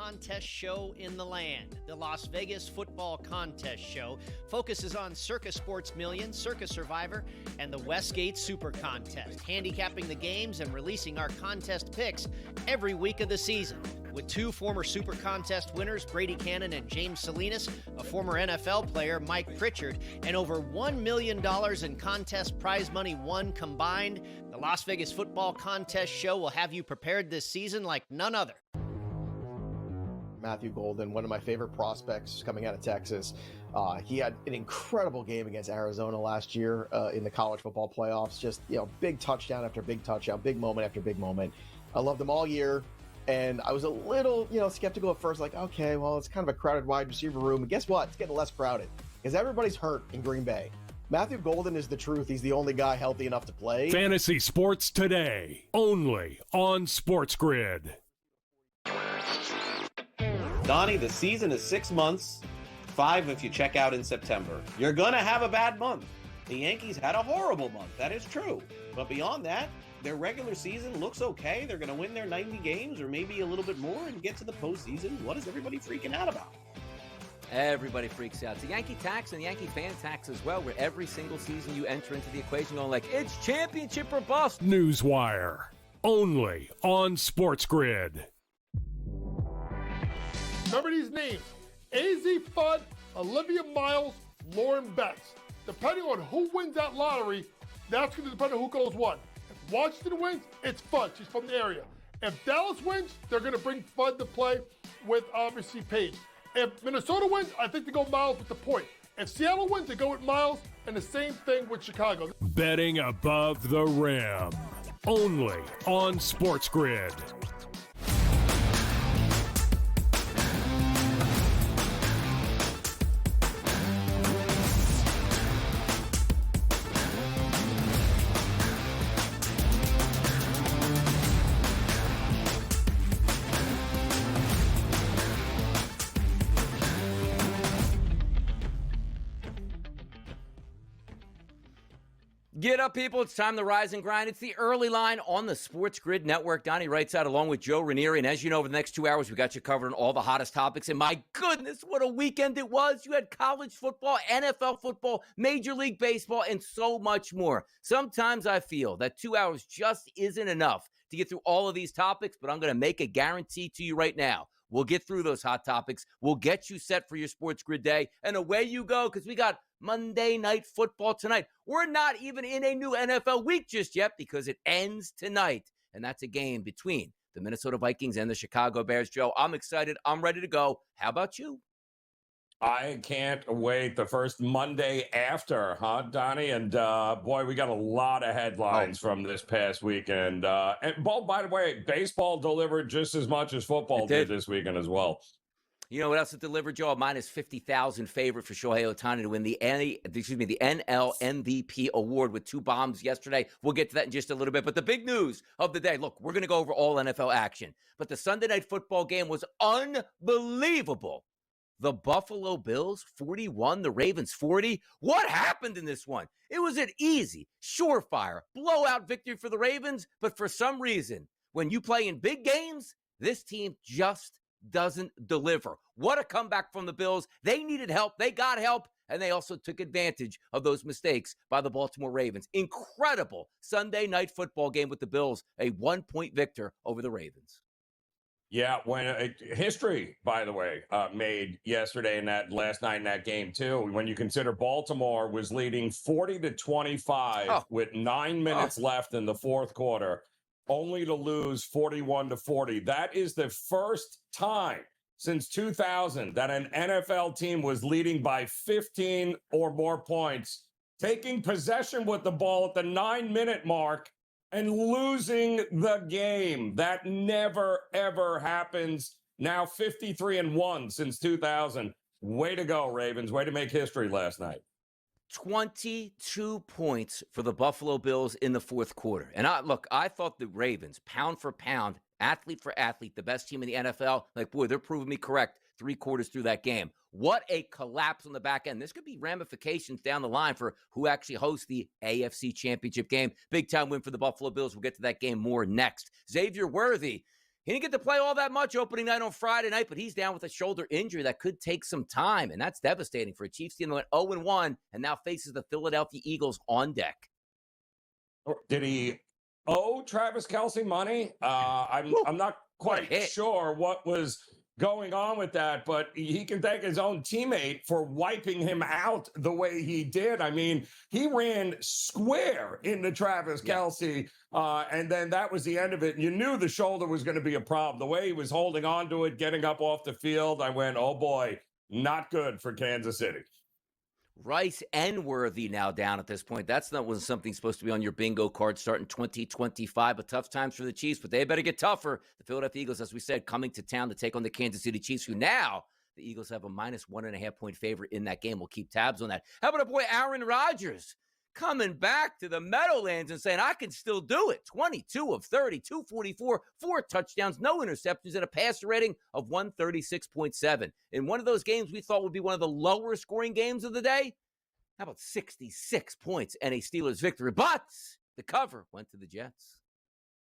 contest show in the land. The Las Vegas Football Contest Show focuses on Circus Sports Million, Circus Survivor, and the Westgate Super Contest, handicapping the games and releasing our contest picks every week of the season. With two former Super Contest winners, Brady Cannon and James Salinas, a former NFL player, Mike Pritchard, and over $1 million in contest prize money won combined, the Las Vegas Football Contest Show will have you prepared this season like none other. Matthew Golden, one of my favorite prospects coming out of Texas. He had an incredible game against Arizona last year in the college football playoffs. Just, big touchdown after big touchdown, big moment after big moment. I loved him all year. And I was a little, skeptical at first, like, okay, well, it's kind of a crowded wide receiver room. And guess what? It's getting less crowded because everybody's hurt in Green Bay. Matthew Golden is the truth. He's the only guy healthy enough to play. Fantasy Sports Today, only on SportsGrid. Donnie, the season is 6 months, 5 if you check out in September. You're going to have a bad month. The Yankees had a horrible month. That is true. But beyond that, their regular season looks okay. They're going to win their 90 games or maybe a little bit more and get to the postseason. What is everybody freaking out about? Everybody freaks out. It's a Yankee tax and Yankee fan tax as well, where every single season you enter into the equation going like, it's championship or bust. Newswire, only on SportsGrid. Remember these names: AZ Fudd, Olivia Miles, Lauren Betts. Depending on who wins that lottery, that's going to depend on who goes what. If Washington wins, it's Fudd. She's from the area. If Dallas wins, they're going to bring Fudd to play with, obviously, Paige. If Minnesota wins, I think they go Miles with the point. If Seattle wins, they go with Miles, and the same thing with Chicago. Betting above the rim, only on SportsGrid. Get up, people. It's time to rise and grind. It's the early line on the Sports Grid Network. Donnie writes out along with Joe Ranieri. And as you know, over the next 2 hours, we got you covered on all the hottest topics. And my goodness, what a weekend it was. You had college football, NFL football, Major League Baseball, and so much more. Sometimes I feel that 2 hours just isn't enough to get through all of these topics, but I'm going to make a guarantee to you right now. We'll get through those hot topics. We'll get you set for your Sports Grid day. And away you go, because we got Monday Night Football tonight. We're not even in a new NFL week just yet because it ends tonight. And that's a game between the Minnesota Vikings and the Chicago Bears. Joe, I'm excited. I'm ready to go. How about you? I can't wait. The first Monday after, huh, Donnie? And boy, we got a lot of headlines from this past weekend. And by the way, baseball delivered just as much as football did this weekend as well. You know what else it delivered, Joe? Minus 50,000 favorite for Shohei Ohtani to win the NL MVP award with 2 bombs yesterday. We'll get to that in just a little bit. But the big news of the day, look, we're going to go over all NFL action. But the Sunday Night Football game was unbelievable. The Buffalo Bills 41, the Ravens 40. What happened in this one? It was an easy, surefire, blowout victory for the Ravens. But for some reason, when you play in big games, this team just doesn't deliver. What a comeback from the Bills. They needed help. They got help. And they also took advantage of those mistakes by the Baltimore Ravens. Incredible Sunday Night Football game with the Bills, a 1-point victor over the Ravens. Yeah, when history, by the way, made yesterday and that last night in that game too. When you consider Baltimore was leading 40-25 with 9 minutes left in the fourth quarter, only to lose 41-40. That is the first time since 2000 that an NFL team was leading by 15 or more points, taking possession with the ball at the 9-minute mark and losing the game. That never, ever happens. Now 53-1 since 2000. Way to go, Ravens. Way to make history last night. 22 points for the Buffalo Bills in the fourth quarter. And I thought the Ravens, pound for pound, athlete for athlete, the best team in the NFL. Like, boy, they're proving me correct 3 quarters through that game. What a collapse on the back end. This could be ramifications down the line for who actually hosts the AFC Championship game. Big time win for the Buffalo Bills. We'll get to that game more next. Xavier Worthy, He didn't get to play all that much opening night on Friday night, but he's down with a shoulder injury that could take some time, and that's devastating for a Chiefs team that went 0-1 and now faces the Philadelphia Eagles on deck. Did he owe Travis Kelce money? I'm not quite sure what was going on with that, but he can thank his own teammate for wiping him out the way he did. I mean, he ran square into Travis Kelce, and then that was the end of it. You knew the shoulder was going to be a problem. The way he was holding on to it, getting up off the field, I went, oh boy, not good for Kansas City. Rice and Worthy now down at this point. That's not when something's supposed to be on your bingo card starting 2025. But tough times for the Chiefs, but they better get tougher. The Philadelphia Eagles, as we said, coming to town to take on the Kansas City Chiefs, who now the Eagles have a -1.5 point favorite in that game. We'll keep tabs on that. How about a boy Aaron Rodgers coming back to the Meadowlands and saying, I can still do it. 22 of 30, 244, 4 touchdowns, no interceptions, and a passer rating of 136.7. In one of those games we thought would be one of the lower scoring games of the day, how about 66 points and a Steelers victory? But the cover went to the Jets.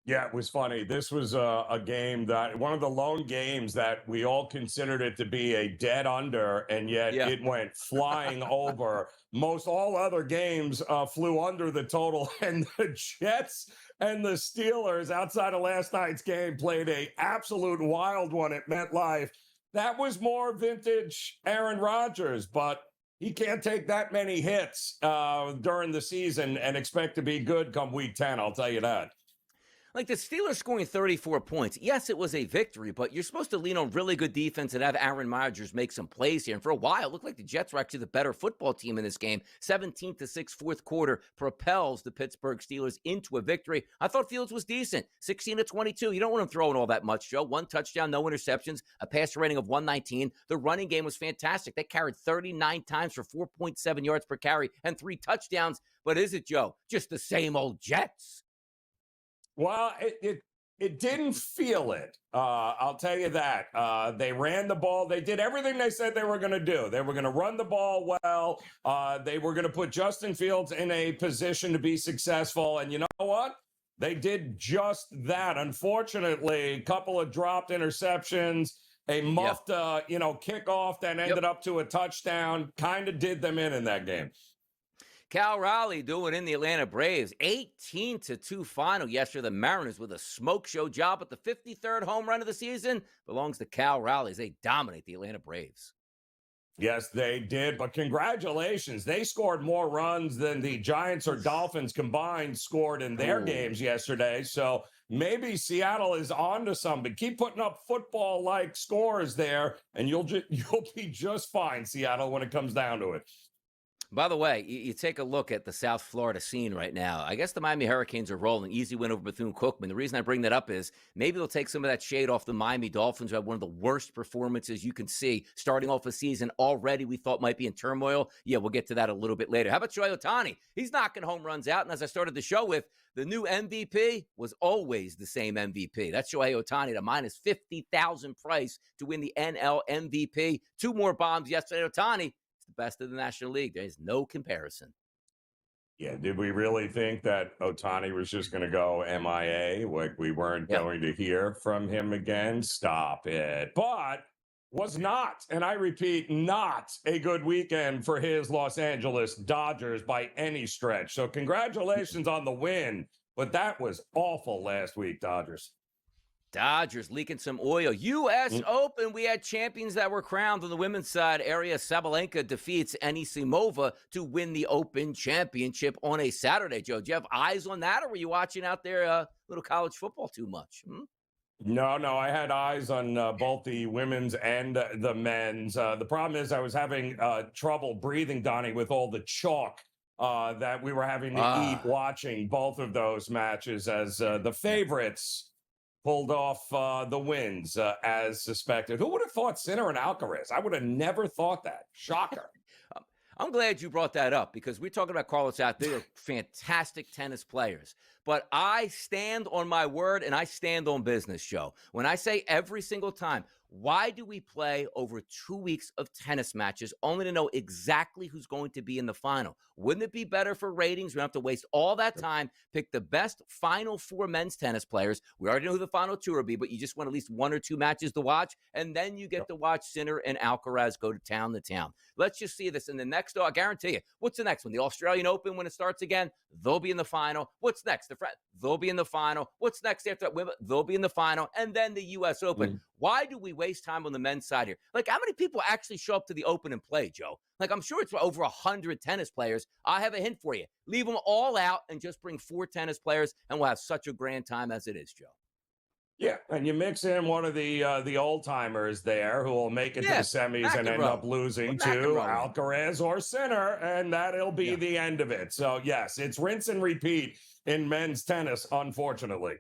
Yeah, it was funny. This was a game that one of the lone games that we all considered it to be a dead under, and yet it went flying over. Most all other games flew under the total, and the Jets and the Steelers, outside of last night's game, played a absolute wild one at MetLife. That was more vintage Aaron Rodgers, but he can't take that many hits during the season and expect to be good come week 10, I'll tell you that. Like the Steelers scoring 34 points. Yes, it was a victory, but you're supposed to lean on really good defense and have Aaron Rodgers make some plays here. And for a while, it looked like the Jets were actually the better football team in this game. 17-6 fourth quarter propels the Pittsburgh Steelers into a victory. I thought Fields was decent. 16-22. You don't want him throwing all that much, Joe. 1 touchdown, no interceptions, a passer rating of 119. The running game was fantastic. They carried 39 times for 4.7 yards per carry and 3 touchdowns. But is it, Joe, just the same old Jets? Well, it didn't feel it. I'll tell you that. They ran the ball. They did everything they said they were going to do. They were going to run the ball well. They were going to put Justin Fields in a position to be successful. And you know what? They did just that. Unfortunately, a couple of dropped interceptions, a muffed, kickoff that ended up to a touchdown, kind of did them in that game. Cal Raleigh doing in the Atlanta Braves. 18-2 final yesterday. The Mariners with a smoke show job, but the 53rd home run of the season belongs to Cal Raleigh as they dominate the Atlanta Braves. Yes, they did, but congratulations. They scored more runs than the Giants or Dolphins combined scored in their games yesterday. So maybe Seattle is on to something. Keep putting up football-like scores there, and you'll be just fine, Seattle, when it comes down to it. By the way, you take a look at the South Florida scene right now. I guess the Miami Hurricanes are rolling. Easy win over Bethune-Cookman. The reason I bring that up is maybe they'll take some of that shade off the Miami Dolphins, who had one of the worst performances you can see starting off a season already we thought might be in turmoil. Yeah, we'll get to that a little bit later. How about Shohei Ohtani? He's knocking home runs out. And as I started the show with, the new MVP was always the same MVP. That's Shohei Ohtani at a -50,000 price to win the NL MVP. 2 more bombs yesterday. Ohtani, the best of the National League. There's no comparison. Yeah, did we really think that Ohtani was just going to go MIA? Like we weren't going to hear from him again? Stop it. But was not, and I repeat, not a good weekend for his Los Angeles Dodgers by any stretch. So congratulations on the win, but that was awful last week, Dodgers. Dodgers leaking some oil. U.S. Open, we had champions that were crowned on the women's side. Ariya Sabalenka defeats Anisimova to win the Open Championship on a Saturday, Joe. Do you have eyes on that, or were you watching out there little college football too much? No, I had eyes on both the women's and the men's. The problem is I was having trouble breathing, Donnie, with all the chalk that we were having to eat watching both of those matches as the favorites pulled off the wins as suspected. Who would have thought Sinner and Alcaraz? I would have never thought that. Shocker. I'm glad you brought that up because we're talking about Carlos out. They are fantastic tennis players. But I stand on my word and I stand on business, Joe. When I say every single time, why do we play over 2 weeks of tennis matches only to know exactly who's going to be in the final? Wouldn't it be better for ratings? We don't have to waste all that time, pick the best Final Four men's tennis players. We already know who the final two will be, but you just want at least 1 or 2 matches to watch, and then you get to watch Sinner and Alcaraz go to town. Let's just see this in the next, I guarantee you, what's the next one? The Australian Open, when it starts again, they'll be in the final. What's next? They'll be in the final. What's next after that? They'll be in the final. And then the U.S. Open. Why do we waste time on the men's side here? Like, how many people actually show up to the Open and play, Joe? Like, I'm sure it's over 100 tennis players. I have a hint for you. Leave them all out and just bring 4 tennis players, and we'll have such a grand time as it is, Joe. Yeah, and you mix in one of the old timers there who will make it to the semis and end up losing to Alcaraz or Sinner, and that'll be the end of it. So yes, it's rinse and repeat in men's tennis, unfortunately.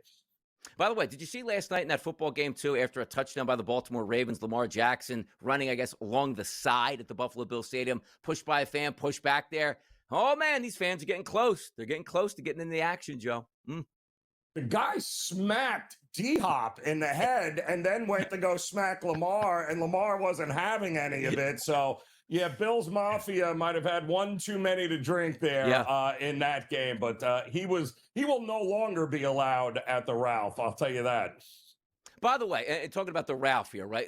By the way, did you see last night in that football game, too, after a touchdown by the Baltimore Ravens, Lamar Jackson running, I guess, along the side at the Buffalo Bills Stadium, pushed by a fan, pushed back there? Oh, man, these fans are getting close. They're getting close to getting in the action, Joe. The guy smacked D-Hop in the head and then went to go smack Lamar, and Lamar wasn't having any of it. So, yeah, Bills Mafia might have had one too many to drink there in that game. But he will no longer be allowed at the Ralph, I'll tell you that. By the way, and talking about the Ralph here, right?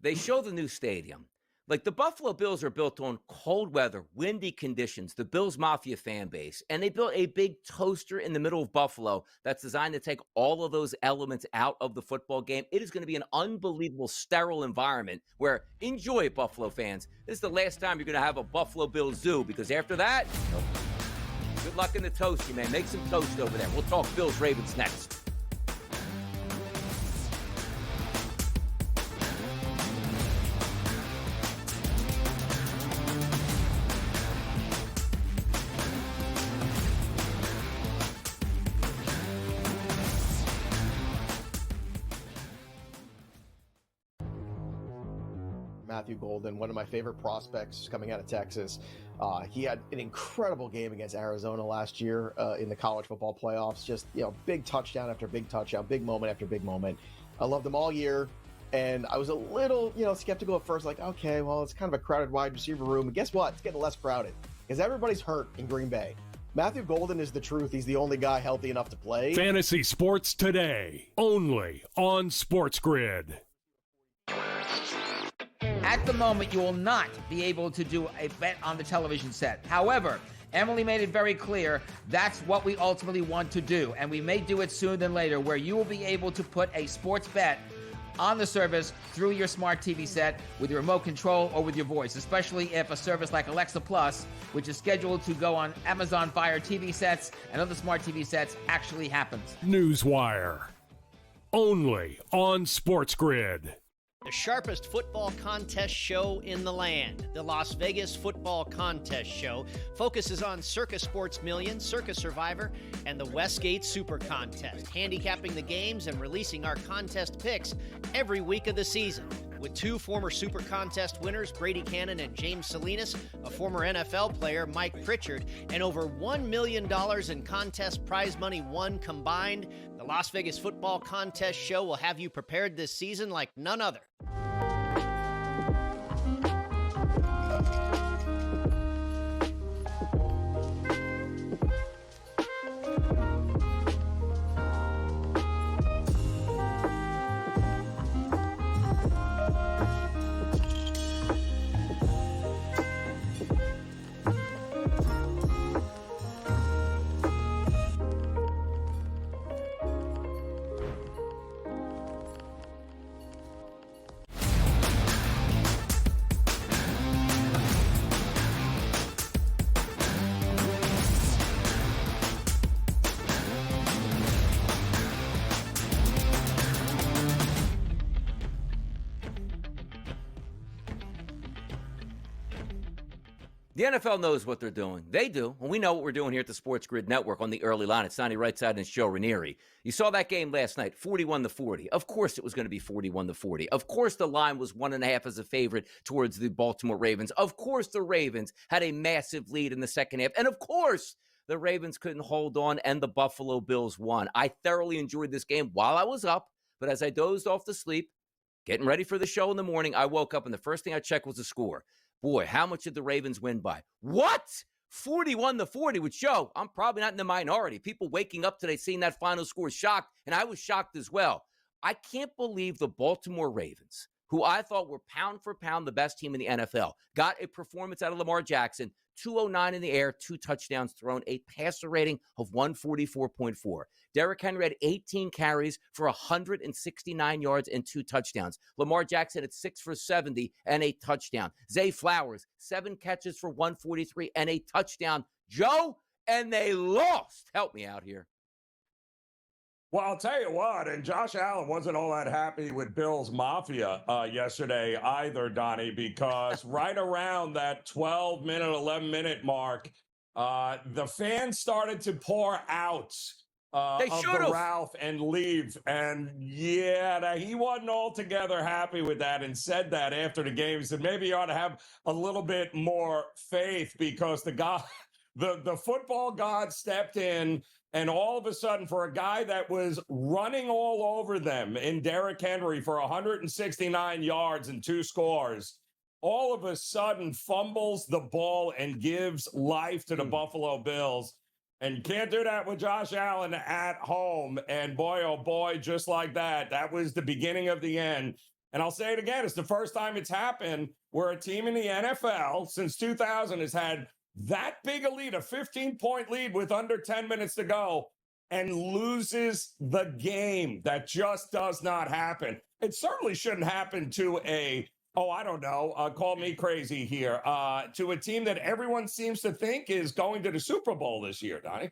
They show the new stadium. Like, the Buffalo Bills are built on cold weather, windy conditions, the Bills Mafia fan base, and they built a big toaster in the middle of Buffalo that's designed to take all of those elements out of the football game. It is going to be an unbelievable, sterile environment where, enjoy it, Buffalo fans. This is the last time you're going to have a Buffalo Bills zoo, because after that, good luck in the toasty, man. Make some toast over there. We'll talk Bills Ravens next. Matthew Golden, one of my favorite prospects coming out of Texas. He had an incredible game against Arizona last year in the college football playoffs. Just, big touchdown after big touchdown, big moment after big moment. I loved him all year. And I was a little, skeptical at first, like, okay, well, it's kind of a crowded wide receiver room. And guess what? It's getting less crowded because everybody's hurt in Green Bay. Matthew Golden is the truth. He's the only guy healthy enough to play. Fantasy Sports Today, only on SportsGrid. At the moment, you will not be able to do a bet on the television set. However, Emily made it very clear that's what we ultimately want to do, and we may do it sooner than later, where you will be able to put a sports bet on the service through your smart TV set with your remote control or with your voice, especially if a service like Alexa Plus, which is scheduled to go on Amazon Fire TV sets and other smart TV sets, actually happens. Newswire, only on SportsGrid. The sharpest football contest show in the land, the Las Vegas Football Contest Show, focuses on Circa Sports Million, Circa Survivor, and the Westgate Super Contest, handicapping the games and releasing our contest picks every week of the season. With 2 former Super Contest winners, Brady Cannon and James Salinas, a former NFL player, Mike Pritchard, and over $1 million in contest prize money won combined, the Las Vegas Football Contest Show will have you prepared this season like none other. The NFL knows what they're doing. They do. And we know what we're doing here at the Sports Grid Network on the early line. It's Sonny Rightside and Joe Ranieri. You saw that game last night, 41-40. Of course it was going to be 41-40. Of course the line was 1.5 as a favorite towards the Baltimore Ravens. Of course the Ravens had a massive lead in the second half. And of course the Ravens couldn't hold on and the Buffalo Bills won. I thoroughly enjoyed this game while I was up, but as I dozed off to sleep, getting ready for the show in the morning. I woke up and the first thing I checked was the score. Boy, how much did the Ravens win by? What? 41-40, which, Joe, I'm probably not in the minority. People waking up today seeing that final score shocked, and I was shocked as well. I can't believe the Baltimore Ravens, who I thought were pound for pound the best team in the NFL, got a performance out of Lamar Jackson, 209 in the air, 2 touchdowns thrown, a passer rating of 144.4. Derrick Henry had 18 carries for 169 yards and 2 touchdowns. Lamar Jackson at 6 for 70 and a touchdown. Zay Flowers, 7 catches for 143 and a touchdown. Joe, and they lost. Help me out here. Well, I'll tell you what, and Josh Allen wasn't all that happy with Bills Mafia yesterday either, Donnie, because right around that 12-minute, 11-minute mark, the fans started to pour out of the Ralph and leave. And, yeah, he wasn't altogether happy with that and said that after the game. He said maybe you ought to have a little bit more faith because the football god stepped in. And all of a sudden, for a guy that was running all over them in Derrick Henry for 169 yards and 2 scores, all of a sudden fumbles the ball and gives life to the Buffalo Bills. And you can't do that with Josh Allen at home. And boy, oh boy, just like that, that was the beginning of the end. And I'll say it again, it's the first time it's happened where a team in the NFL since 2000 has had that big a lead, a 15-point lead with under 10 minutes to go, and loses the game. That just does not happen. It certainly shouldn't happen to call me crazy here, to a team that everyone seems to think is going to the Super Bowl this year, Donnie.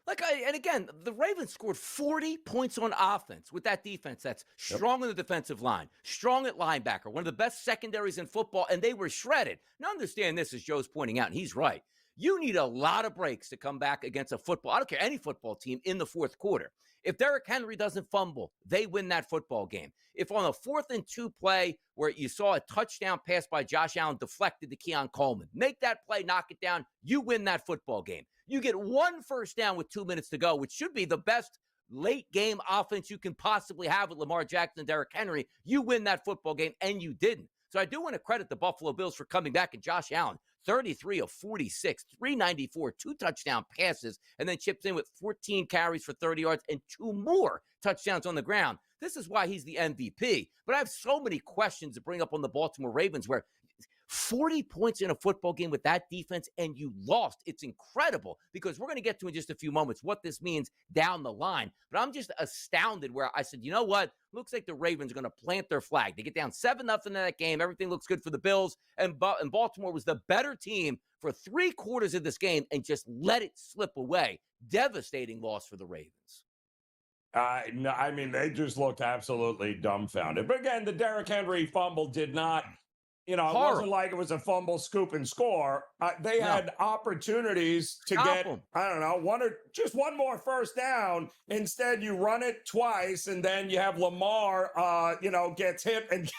And again, the Ravens scored 40 points on offense with that defense that's strong on the defensive line, strong at linebacker, one of the best secondaries in football, and they were shredded. Now understand this, as Joe's pointing out, and he's right. You need a lot of breaks to come back against I don't care, any football team in the fourth quarter. If Derrick Henry doesn't fumble, they win that football game. If on a 4th and 2 play where you saw a touchdown pass by Josh Allen deflected to Keon Coleman, make that play, knock it down, you win that football game. You get 1 first down with 2 minutes to go, which should be the best late game offense you can possibly have with Lamar Jackson and Derrick Henry. You win that football game, and you didn't. So I do want to credit the Buffalo Bills for coming back, and Josh Allen, 33 of 46, 394, 2 touchdown passes, and then chips in with 14 carries for 30 yards and 2 more touchdowns on the ground. This is why he's the MVP. But I have so many questions to bring up on the Baltimore Ravens where 40 points in a football game with that defense and you lost. It's incredible because we're going to get to in just a few moments what this means down the line. But I'm just astounded where I said, you know what? Looks like the Ravens are going to plant their flag. They get down 7-0 in that game. Everything looks good for the Bills. And Baltimore was the better team for 3 quarters of this game and just let it slip away. Devastating loss for the Ravens. No, I mean, they just looked absolutely dumbfounded. But again, the Derrick Henry fumble did not, it wasn't like it was a fumble, scoop, and score. They had opportunities to get, one more first down. Instead, you run it twice, and then you have Lamar, gets hit and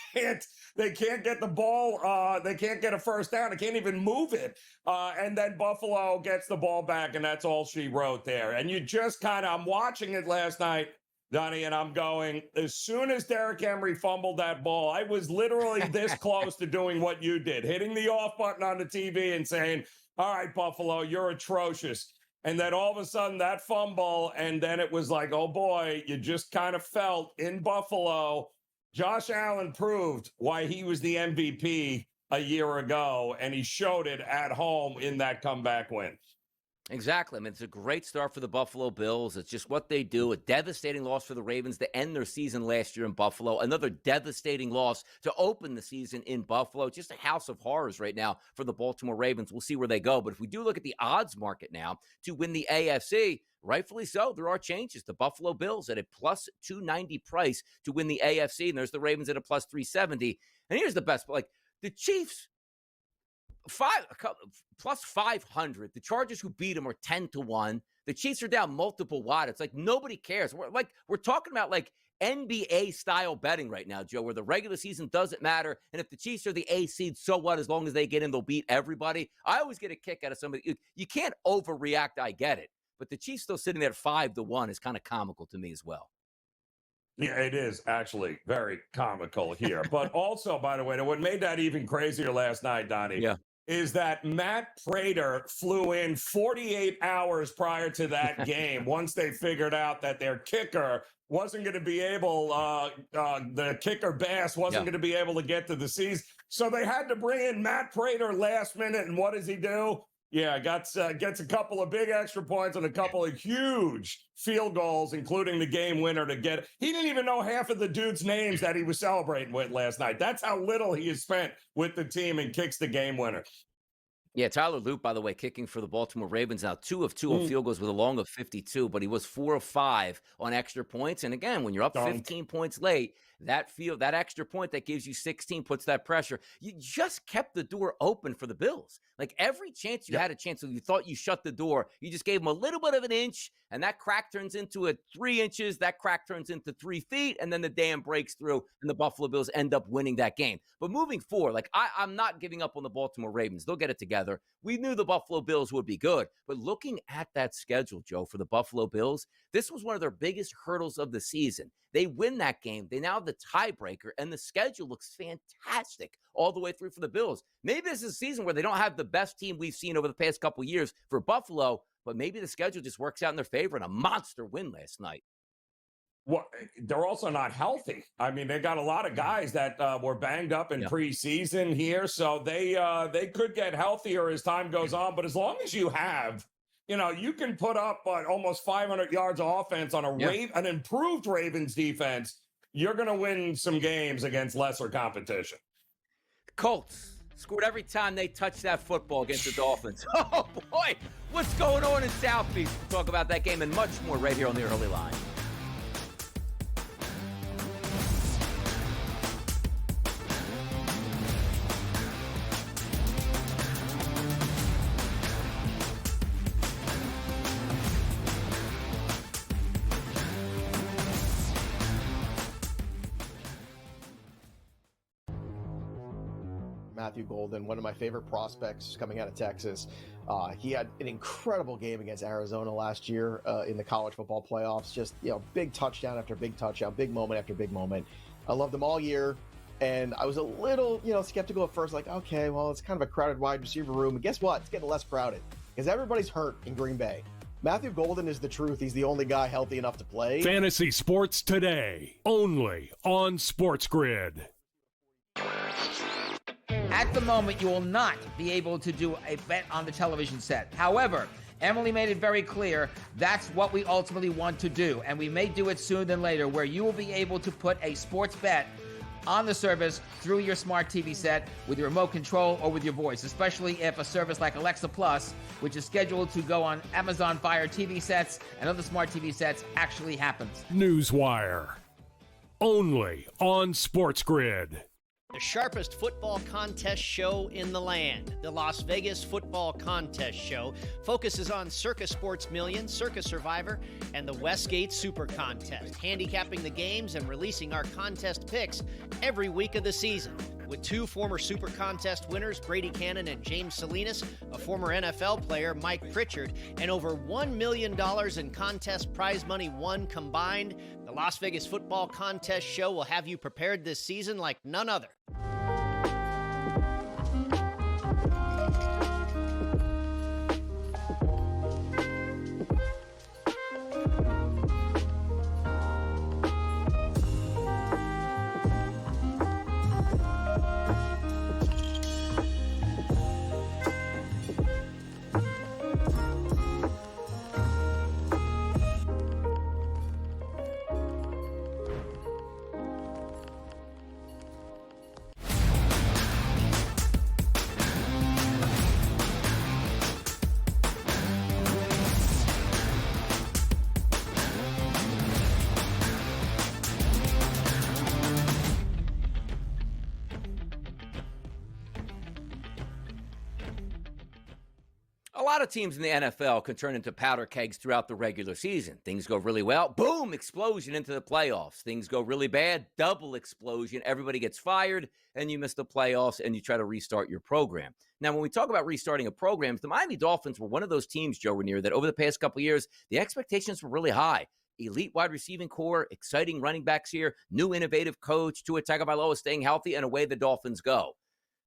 they can't get the ball. They can't get a first down. They can't even move it. And then Buffalo gets the ball back, and that's all she wrote there. And you just I'm watching it last night, Donnie, and I'm going, as soon as Derrick Henry fumbled that ball, I was literally this close to doing what you did, hitting the off button on the TV and saying, all right, Buffalo, you're atrocious. And then all of a sudden that fumble, and then it was like, oh boy, you just kind of felt in Buffalo, Josh Allen proved why he was the MVP a year ago, and he showed it at home in that comeback win. Exactly. I mean, it's a great start for the Buffalo Bills. It's just what they do. A devastating loss for the Ravens to end their season last year in Buffalo. Another devastating loss to open the season in Buffalo. Just a house of horrors right now for the Baltimore Ravens. We'll see where they go. But if we do look at the odds market now to win the AFC, rightfully so, there are changes. The Buffalo Bills at a plus 290 price to win the AFC, and there's the Ravens at a plus 370. And here's the best, the Chiefs, plus 500. The Chargers who beat them are 10-1. The Chiefs are down multiple wide. It's like nobody cares. We're talking about NBA style betting right now, Joe, where the regular season doesn't matter. And if the Chiefs are the A seed, so what? As long as they get in, they'll beat everybody. I always get a kick out of somebody. You can't overreact. I get it. But the Chiefs still sitting there at 5-1 is kind of comical to me as well. Yeah, it is actually very comical here. But also, by the way, what made that even crazier last night, Donnie, is that Matt Prater flew in 48 hours prior to that game once they figured out that their kicker wasn't going to be able, the kicker Bass wasn't going to be able to get to the seas. So they had to bring in Matt Prater last minute. And what does he do? Yeah, gets a couple of big extra points and a couple of huge field goals, including the game winner to get. He didn't even know half of the dudes' names that he was celebrating with last night. That's how little he has spent with the team and kicks the game winner. Yeah, Tyler Loop, by the way, kicking for the Baltimore Ravens now, 2 of 2 on field goals with a long of 52, but he was 4 of 5 on extra points. And again, when you're up 15 points late, that extra point that gives you 16 puts that pressure. You just kept the door open for the Bills. Like every chance you had a chance, so you thought you shut the door, you just gave them a little bit of an inch, and that crack turns into 3 inches, that crack turns into 3 feet, and then the dam breaks through, and the Buffalo Bills end up winning that game. But moving forward, like I'm not giving up on the Baltimore Ravens. They'll get it together. We knew the Buffalo Bills would be good, but looking at that schedule, Joe, for the Buffalo Bills, this was one of their biggest hurdles of the season. They win that game. They now have the tiebreaker, and the schedule looks fantastic all the way through for the Bills. Maybe this is a season where they don't have the best team we've seen over the past couple of years for Buffalo, but maybe the schedule just works out in their favor, and a monster win last night. Well, they're also not healthy. I mean, they got a lot of guys that were banged up in preseason here, so they could get healthier as time goes on. But as long as you have, you can put up almost 500 yards of offense on an improved Ravens defense, you're going to win some games against lesser competition. Colts scored every time they touched that football against the Dolphins. Oh, boy, what's going on in South Beach? We'll talk about that game and much more right here on the Early Line. Matthew Golden, one of my favorite prospects coming out of Texas. He had an incredible game against Arizona last year in the college football playoffs. Just, big touchdown after big touchdown, big moment after big moment. I loved him all year. And I was a little, skeptical at first, like, okay, well, it's kind of a crowded wide receiver room. And guess what? It's getting less crowded because everybody's hurt in Green Bay. Matthew Golden is the truth. He's the only guy healthy enough to play. Fantasy Sports Today, only on SportsGrid. At the moment, you will not be able to do a bet on the television set. However, Emily made it very clear that's what we ultimately want to do. And we may do it sooner than later, where you will be able to put a sports bet on the service through your smart TV set with your remote control or with your voice, especially if a service like Alexa Plus, which is scheduled to go on Amazon Fire TV sets and other smart TV sets, actually happens. Newswire, only on SportsGrid. The sharpest football contest show in the land, the Las Vegas Football Contest Show, focuses on Circa Sports Million, Circa Survivor, and the Westgate Super Contest, handicapping the games and releasing our contest picks every week of the season. With 2 former Super Contest winners, Brady Cannon and James Salinas, a former NFL player, Mike Pritchard, and over $1 million in contest prize money won combined, the Las Vegas Football Contest Show will have you prepared this season like none other. A lot of teams in the NFL can turn into powder kegs throughout the regular season. Things go really well, boom, explosion into the playoffs. Things go really bad, double explosion. Everybody gets fired, and you miss the playoffs, and you try to restart your program. Now, when we talk about restarting a program, the Miami Dolphins were one of those teams, Joe Ranier, that over the past couple of years, the expectations were really high. elite wide receiving core, exciting running backs here, new innovative coach, Tua Tagovailoa staying healthy, and away the Dolphins go.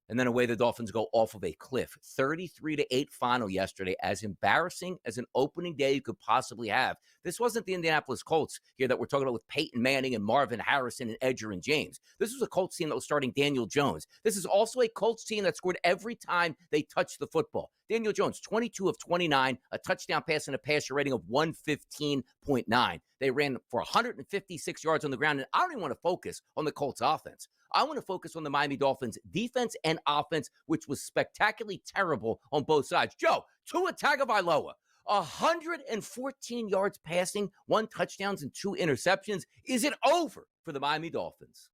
And then away the Dolphins go off of a cliff. 33-8 final yesterday, as embarrassing as an opening day you could possibly have. This wasn't the Indianapolis Colts here that we're talking about with Peyton Manning and Marvin Harrison and Edger and James. This was a Colts team that was starting Daniel Jones. This is also a Colts team that scored every time they touched the football. Daniel Jones, 22 of 29, a touchdown pass and a passer rating of 115.9. They ran for 156 yards on the ground, and I don't even want to focus on the Colts offense. I want to focus on the Miami Dolphins defense and offense, which was spectacularly terrible on both sides. Joe, Tua Tagovailoa, 114 yards passing, 1 touchdown and 2 interceptions. Is it over for the Miami Dolphins?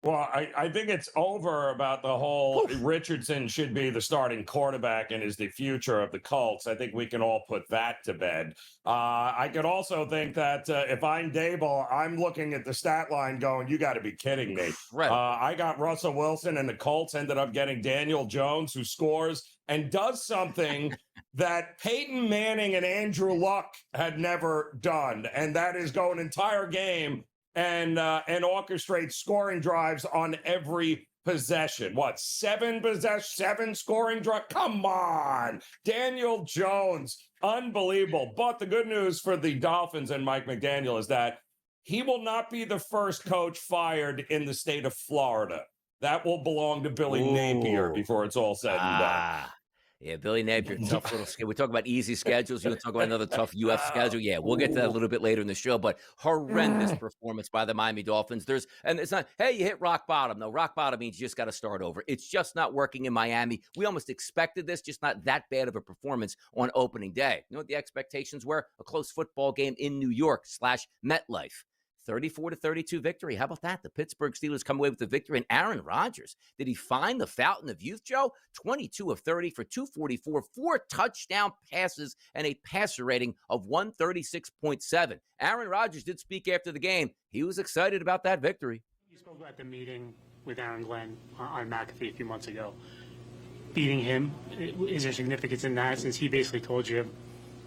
Well, I think it's over about the whole Richardson should be the starting quarterback and is the future of the Colts. I think we can all put that to bed. I could also think that if I'm Dable, I'm looking at the stat line going, you got to be kidding me. I got Russell Wilson, and the Colts ended up getting Daniel Jones, who scores and does something that Peyton Manning and Andrew Luck had never done, and that is go an entire game and orchestrate scoring drives on every possession. What, 7 scoring drives? Come on. Daniel Jones, unbelievable. But the good news for the Dolphins and Mike McDaniel is that he will not be the first coach fired in the state of Florida. That will belong to Billy Napier before it's all said and done. Yeah, Billy Napier, tough little schedule. We talk about easy schedules. You want to talk about another tough UF schedule? Yeah, we'll get to that a little bit later in the show. But horrendous performance by the Miami Dolphins. And it's not, hey, you hit rock bottom. No, rock bottom means you just got to start over. It's just not working in Miami. We almost expected this, just not that bad of a performance on opening day. You know what the expectations were? A close football game in New York / MetLife. 34-32 victory. How about that? The Pittsburgh Steelers come away with the victory. And Aaron Rodgers, did he find the fountain of youth, Joe? 22 of 30 for 244, 4 touchdown passes, and a passer rating of 136.7. Aaron Rodgers did speak after the game. He was excited about that victory. You spoke about the meeting with Aaron Glenn on McAfee a few months ago. Beating him, is there significance in that, since he basically told you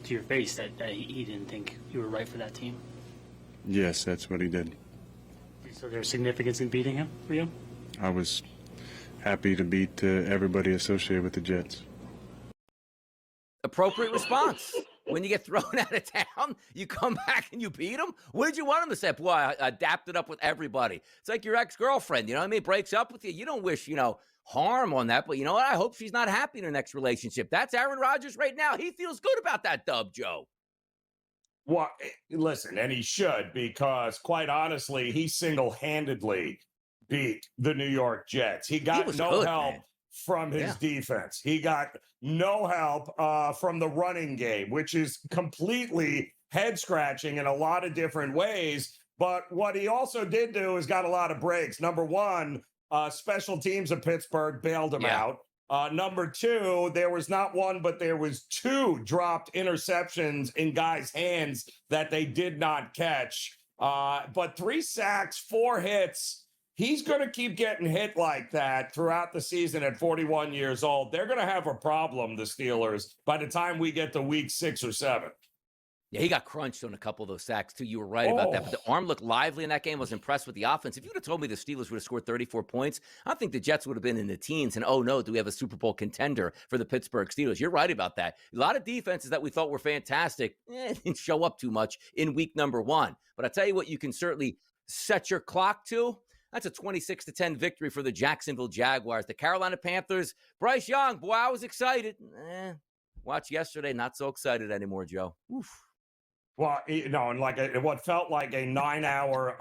to your face that he didn't think you were right for that team? Yes, that's what he did. So there's significance in beating him for you? I was happy to beat everybody associated with the Jets. Appropriate response. When you get thrown out of town, you come back and you beat them? What did you want him to say? Boy, I adapted up with everybody. It's like your ex-girlfriend, you know what I mean? Breaks up with you. You don't wish, harm on that, but you know what? I hope she's not happy in her next relationship. That's Aaron Rodgers right now. He feels good about that dub, Joe. Well, listen, and he should, because quite honestly, he single-handedly beat the New York Jets. He got no help from his defense. He got no help from the running game, which is completely head-scratching in a lot of different ways. But what he also did do is got a lot of breaks. Number one, special teams of Pittsburgh bailed him out. Number two, there was not one, but there was 2 dropped interceptions in guys' hands that they did not catch. But 3 sacks, 4 hits. He's going to keep getting hit like that throughout the season at 41 years old. They're going to have a problem, the Steelers, by the time we get to week 6 or 7. Yeah, he got crunched on a couple of those sacks, too. You were right about that. But the arm looked lively in that game. I was impressed with the offense. If you would have told me the Steelers would have scored 34 points, I think the Jets would have been in the teens. And, oh, no, do we have a Super Bowl contender for the Pittsburgh Steelers? You're right about that. A lot of defenses that we thought were fantastic didn't show up too much in week number 1. But I tell you what, you can certainly set your clock to. That's a 26-10 victory for the Jacksonville Jaguars. The Carolina Panthers, Bryce Young, boy, I was excited. Watch yesterday, not so excited anymore, Joe. Oof. Well, and what felt like a 9-hour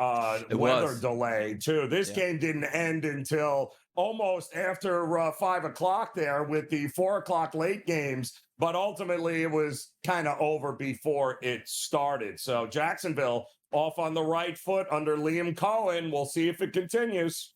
weather delay, too. This game didn't end until almost after 5 o'clock there with the 4 o'clock late games. But ultimately, it was kind of over before it started. So Jacksonville off on the right foot under Liam Cohen. We'll see if it continues.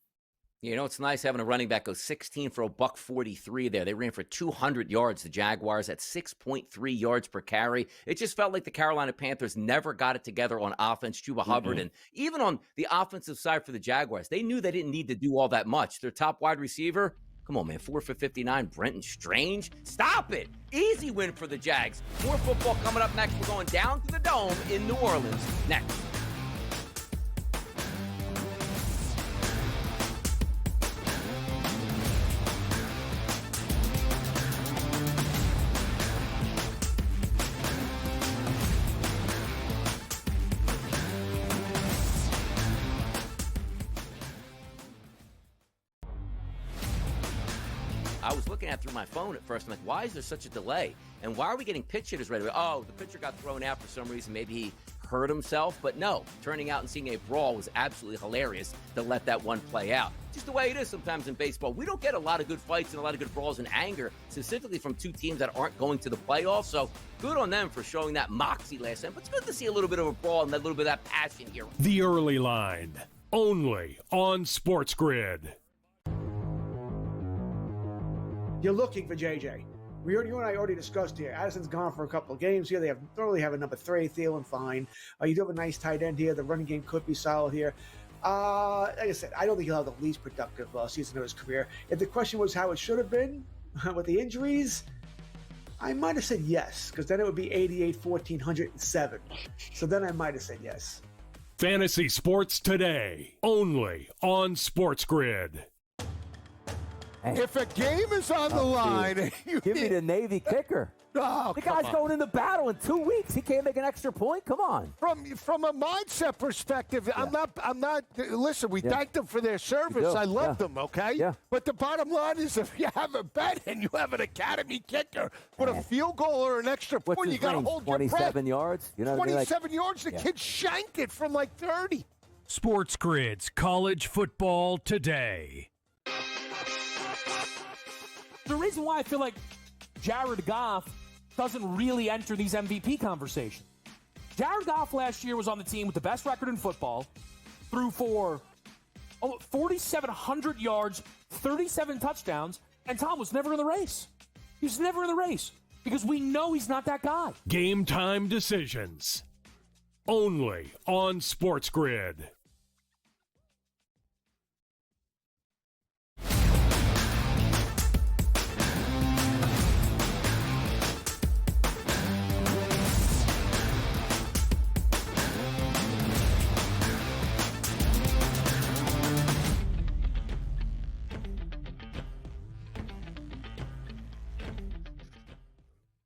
You know, it's nice having a running back go 16 for $143 there. They ran for 200 yards, the Jaguars, at 6.3 yards per carry. It just felt like the Carolina Panthers never got it together on offense. Chuba Hubbard, and even on the offensive side for the Jaguars, they knew they didn't need to do all that much. Their top wide receiver, Come on, man. 4 for 59. Brenton Strange. Stop it. Easy win for the Jags. More football coming up next. We're going down to the Dome in New Orleans next. I was looking at through my phone at first. I'm like, why is there such a delay? And why are we getting pitch hitters right away? Oh, the pitcher got thrown out for some reason. Maybe he hurt himself. But no, turning out and seeing a brawl was absolutely hilarious to let that one play out. Just the way it is sometimes in baseball. We don't get a lot of good fights and a lot of good brawls and anger, specifically from two teams that aren't going to the playoffs. So good on them for showing that moxie last time. But it's good to see a little bit of a brawl and a little bit of that passion here. The Early Line, only on SportsGrid. You're looking for JJ. You and I already discussed here. Addison's gone for a couple of games here. They don't really have a number 3. Thielen, fine. You do have a nice tight end here. The running game could be solid here. Like I said, I don't think he'll have the least productive season of his career. If the question was how it should have been with the injuries, I might have said yes, because then it would be 88, 1,407. So then I might have said yes. Fantasy Sports Today, only on SportsGrid. If a game is on the line, give me the Navy kicker. Oh, the guy's going into battle in 2 weeks. He can't make an extra point. Come on. From a mindset perspective, yeah. I'm not. Listen, we thank them for their service. I love them. Okay. Yeah. But the bottom line is, if you have a bet and you have an academy kicker with a field goal or an extra point, you got to hold your breath. 27 yards. You know, 27 yards. The kid shanked it from like 30. SportsGrid's College Football Today. The reason why I feel like Jared Goff doesn't really enter these MVP conversations. Jared Goff last year was on the team with the best record in football, threw for 4,700 yards, 37 touchdowns, and Tom was never in the race. He was never in the race because we know he's not that guy. Game time decisions, only on SportsGrid.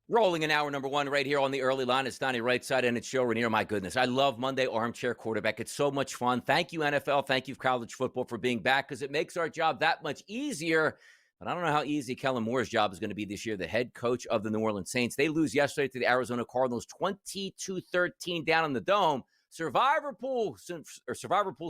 Rolling in hour number 1 right here on the Early Line. It's Donnie Rightside and it's Joe Ranier. My goodness, I love Monday Armchair Quarterback. It's so much fun. Thank you, NFL. Thank you, college football, for being back because it makes our job that much easier. But I don't know how easy Kellen Moore's job is going to be this year, the head coach of the New Orleans Saints. They lose yesterday to the Arizona Cardinals, 22-13 down in the Dome. Survivor pool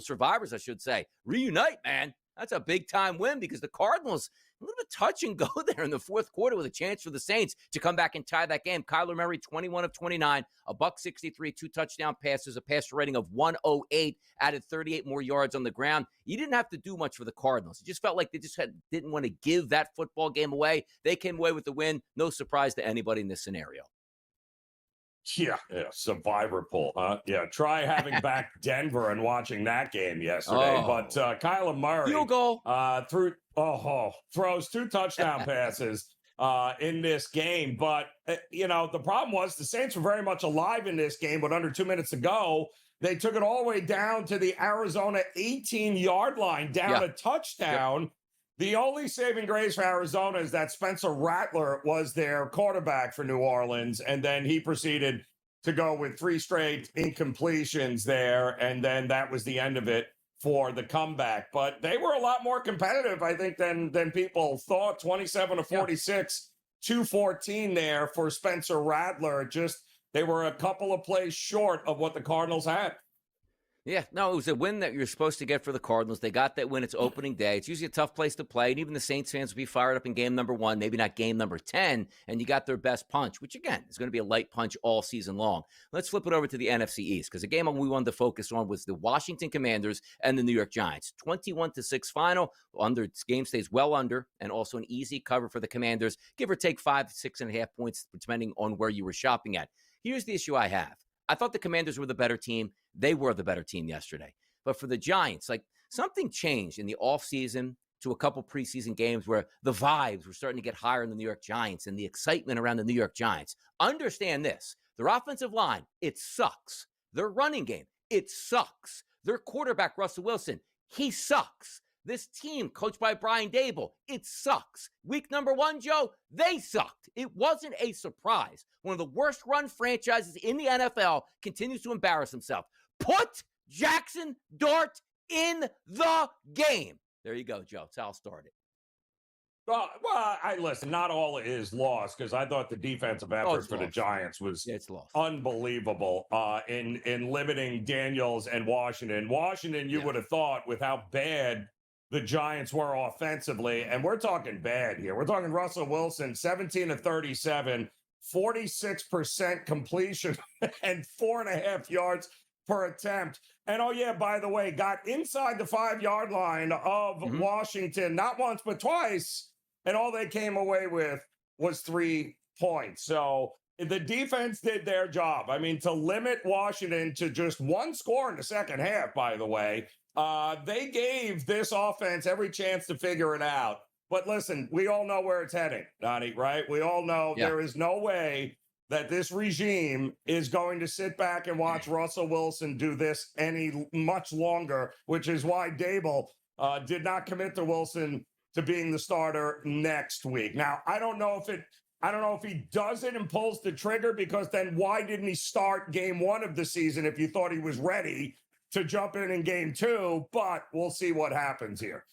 survivors, I should say. Reunite, man. That's a big-time win because the Cardinals, a little bit touch and go there in the fourth quarter with a chance for the Saints to come back and tie that game. Kyler Murray, 21 of 29, $163, 2 touchdown passes, a passer rating of 108, added 38 more yards on the ground. You didn't have to do much for the Cardinals. It just felt like they just didn't want to give that football game away. They came away with the win. No surprise to anybody in this scenario. Yeah, survivor pool, huh? Yeah, try having back Denver and watching that game yesterday. But Kyler Murray field goal throws 2 touchdown passes in this game. But, the problem was the Saints were very much alive in this game, but under 2 minutes to go, they took it all the way down to the Arizona 18-yard line, down a touchdown. Yep. The only saving grace for Arizona is that Spencer Rattler was their quarterback for New Orleans, and then he proceeded to go with 3 straight incompletions there, and then that was the end of it for the comeback. But they were a lot more competitive, I think, than people thought. 27-46, 214 there for Spencer Rattler. Just they were a couple of plays short of what the Cardinals had. Yeah, no, it was a win that you're supposed to get for the Cardinals. They got that win. It's opening day. It's usually a tough place to play, and even the Saints fans will be fired up in game number 1, maybe not game number 10, and you got their best punch, which, again, is going to be a light punch all season long. Let's flip it over to the NFC East, because the game we wanted to focus on was the Washington Commanders and the New York Giants. 21-6 final. Game stays well under, and also an easy cover for the Commanders, give or take 5 to 6.5 points, depending on where you were shopping at. Here's the issue I have. I thought the Commanders were the better team. They were the better team yesterday. But for the Giants, something changed in the offseason to a couple preseason games where the vibes were starting to get higher in the New York Giants and the excitement around the New York Giants. Understand this. Their offensive line, it sucks. Their running game, it sucks. Their quarterback, Russell Wilson, he sucks. This team, coached by Brian Dable, it sucks. Week number 1, Joe, they sucked. It wasn't a surprise. One of the worst run franchises in the NFL continues to embarrass himself. Put Jackson Dart in the game. There you go, Joe. That's how I'll start it. Well, I listen, not all is lost, because I thought the defensive effort for the Giants was unbelievable in limiting Daniels and Washington. Washington, you would have thought, with how bad the Giants were offensively, and we're talking bad here. We're talking Russell Wilson, 17 of 37, 46% completion, and 4.5 yards per attempt. And oh yeah, by the way, got inside the 5-yard line of Washington, not once but twice, and all they came away with was 3 points. So the defense did their job. I mean, to limit Washington to just 1 score in the second half, by the way, they gave this offense every chance to figure it out. But listen, we all know where it's heading, Donnie, right? We all know there is no way that this regime is going to sit back and watch Russell Wilson do this any much longer, which is why Dable did not commit to Wilson to being the starter next week. Now, I don't know if he does it and pulls the trigger, because then why didn't he start game 1 of the season if you thought he was ready to jump in game 2? But we'll see what happens here.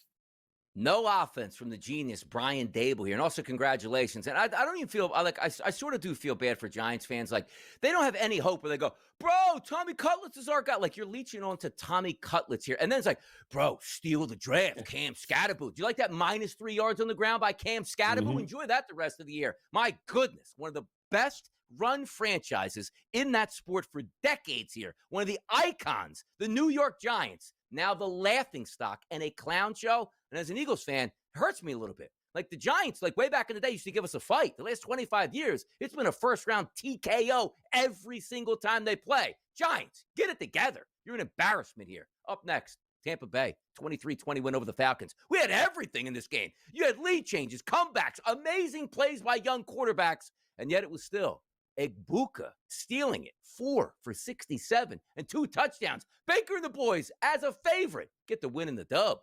No offense from the genius Brian Dable here. And also congratulations. And I don't even feel like I sort of do feel bad for Giants fans. Like, they don't have any hope where they go, bro, Tommy Cutlets is our guy. Like, you're leeching on to Tommy Cutlets here. And then it's like, bro, steal the draft, Cam Scatterboot. Do you like that -3 yards on the ground by Cam Scatterboot? Enjoy that the rest of the year. My goodness, one of the best run franchises in that sport for decades here. One of the icons, the New York Giants, now the laughingstock and a clown show. And as an Eagles fan, it hurts me a little bit. Like, the Giants, like way back in the day, used to give us a fight. The last 25 years, it's been a first-round TKO every single time they play. Giants, get it together. You're an embarrassment here. Up next, Tampa Bay, 23-20 win over the Falcons. We had everything in this game. You had lead changes, comebacks, amazing plays by young quarterbacks, and yet it was still Egbuka stealing it, 4 for 67 and 2 touchdowns. Baker and the boys, as a favorite, get the win in the dub.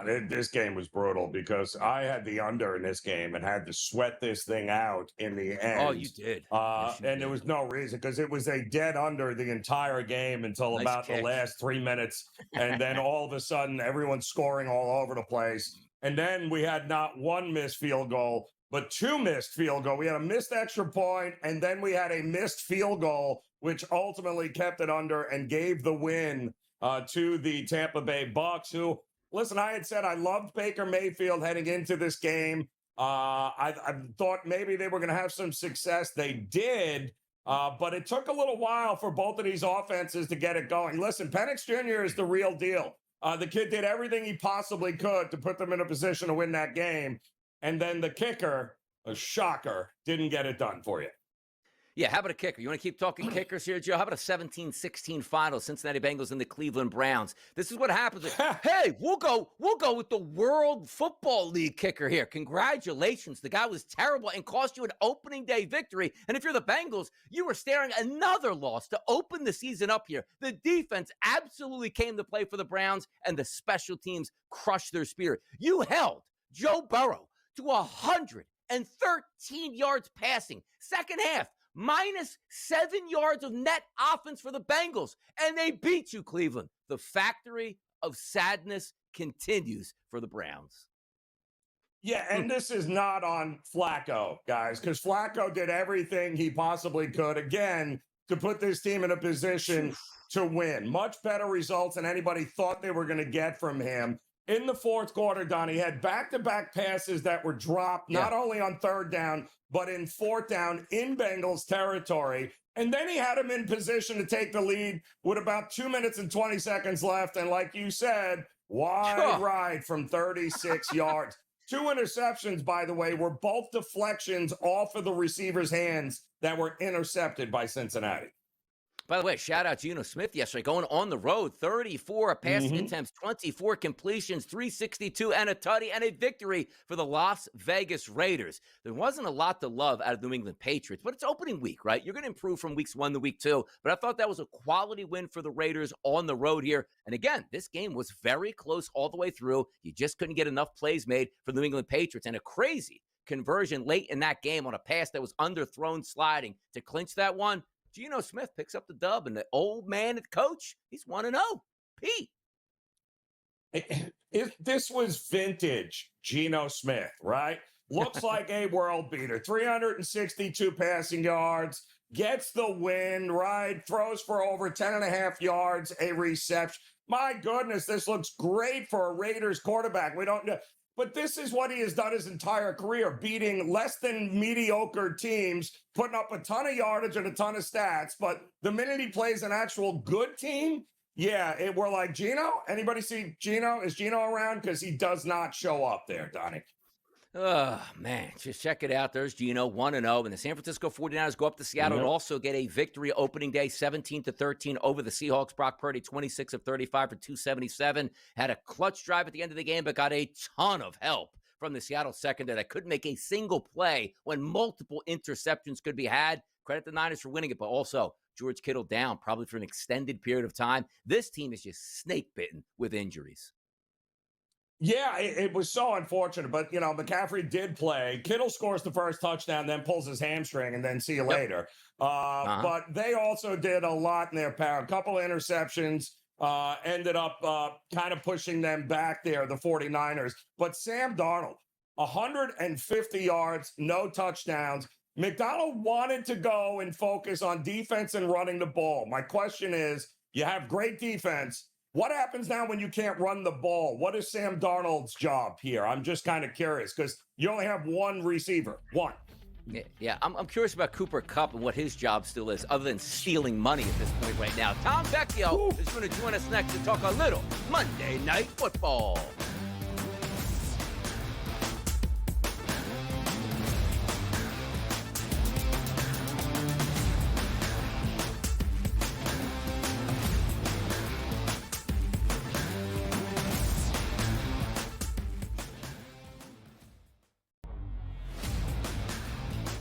This game was brutal, because I had the under in this game and had to sweat this thing out in the end. Oh, you did. Yes, you did. There was no reason, because it was a dead under the entire game until about the last 3 minutes. And then all of a sudden, everyone's scoring all over the place. And then we had not 1 missed field goal, but 2 missed field goal. We had a missed extra point, and then we had a missed field goal, which ultimately kept it under and gave the win to the Tampa Bay Bucs, who, listen, I had said I loved Baker Mayfield heading into this game. I thought maybe they were going to have some success. They did, but it took a little while for both of these offenses to get it going. Listen, Penix Jr. is the real deal. The kid did everything he possibly could to put them in a position to win that game. And then the kicker, a shocker, didn't get it done for you. Yeah, how about a kicker? You want to keep talking kickers here, Joe? How about a 17-16 final, Cincinnati Bengals and the Cleveland Browns? This is what happens. Hey, we'll go with the World Football League kicker here. Congratulations. The guy was terrible and cost you an opening day victory. And if you're the Bengals, you were staring another loss to open the season up here. The defense absolutely came to play for the Browns, and the special teams crushed their spirit. You held Joe Burrow to 113 yards passing. Second half, -7 yards of net offense for the Bengals, and they beat you, Cleveland. The factory of sadness continues for the Browns. Yeah, and this is not on Flacco, guys, because Flacco did everything he possibly could, again, to put this team in a position to win. Much better results than anybody thought they were going to get from him. In the fourth quarter, Donnie, he had back-to-back passes that were dropped, not only on 3rd down, but in 4th down in Bengals territory. And then he had him in position to take the lead with about 2 minutes and 20 seconds left. And like you said, wide ride from 36 yards. 2 interceptions, by the way, were both deflections off of the receiver's hands that were intercepted by Cincinnati. By the way, shout out to Geno Smith yesterday, going on the road, 34 passing attempts, 24 completions, 362, and a tutty, and a victory for the Las Vegas Raiders. There wasn't a lot to love out of the New England Patriots, but it's opening week, right? You're going to improve from weeks 1 to week 2, but I thought that was a quality win for the Raiders on the road here. And again, this game was very close all the way through. You just couldn't get enough plays made for the New England Patriots, and a crazy conversion late in that game on a pass that was underthrown sliding to clinch that one. Geno Smith picks up the dub, and the old man at coach, he's 1-0. Pete. This was vintage Geno Smith, right? Looks like a world beater. 362 passing yards, gets the win, right? Throws for over 10.5 yards, a reception. My goodness, this looks great for a Raiders quarterback. We don't know. But this is what he has done his entire career, beating less than mediocre teams, putting up a ton of yardage and a ton of stats. But the minute he plays an actual good team, we're like, Geno? Anybody see Geno? Is Geno around? Because he does not show up there, Donnie. Oh, man, just check it out. There's Geno, 1-0. And the San Francisco 49ers go up to Seattle and also get a victory opening day, 17-13 over the Seahawks. Brock Purdy, 26 of 35 for 277. Had a clutch drive at the end of the game, but got a ton of help from the Seattle secondary that couldn't make a single play when multiple interceptions could be had. Credit the Niners for winning it, but also George Kittle down probably for an extended period of time. This team is just snake-bitten with injuries. Yeah, it was so unfortunate, but, McCaffrey did play. Kittle scores the first touchdown, then pulls his hamstring, and then see you later. But they also did a lot in their power. A couple of interceptions ended up kind of pushing them back there, the 49ers. But Sam Darnold, 150 yards, no touchdowns. McDonald wanted to go and focus on defense and running the ball. My question is, you have great defense. What happens now when you can't run the ball? What is Sam Darnold's job here? I'm just kind of curious because you only have one receiver. One. Yeah, I'm curious about Cooper Kupp and what his job still is, other than stealing money at this point right now. Tom Vecchio is going to join us next to talk a little Monday Night Football.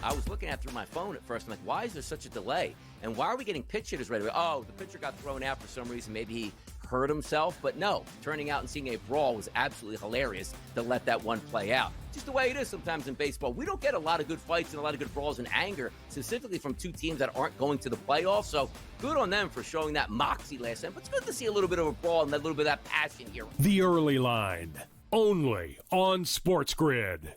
I was looking at it through my phone at first. I'm like, why is there such a delay? And why are we getting pitch hitters right away? Oh, the pitcher got thrown out for some reason. Maybe he hurt himself. But no, turning out and seeing a brawl was absolutely hilarious to let that one play out. Just the way it is sometimes in baseball. We don't get a lot of good fights and a lot of good brawls in anger, specifically from two teams that aren't going to the playoffs. So good on them for showing that moxie last time. But it's good to see a little bit of a brawl and a little bit of that passion here. The Early Line, only on SportsGrid.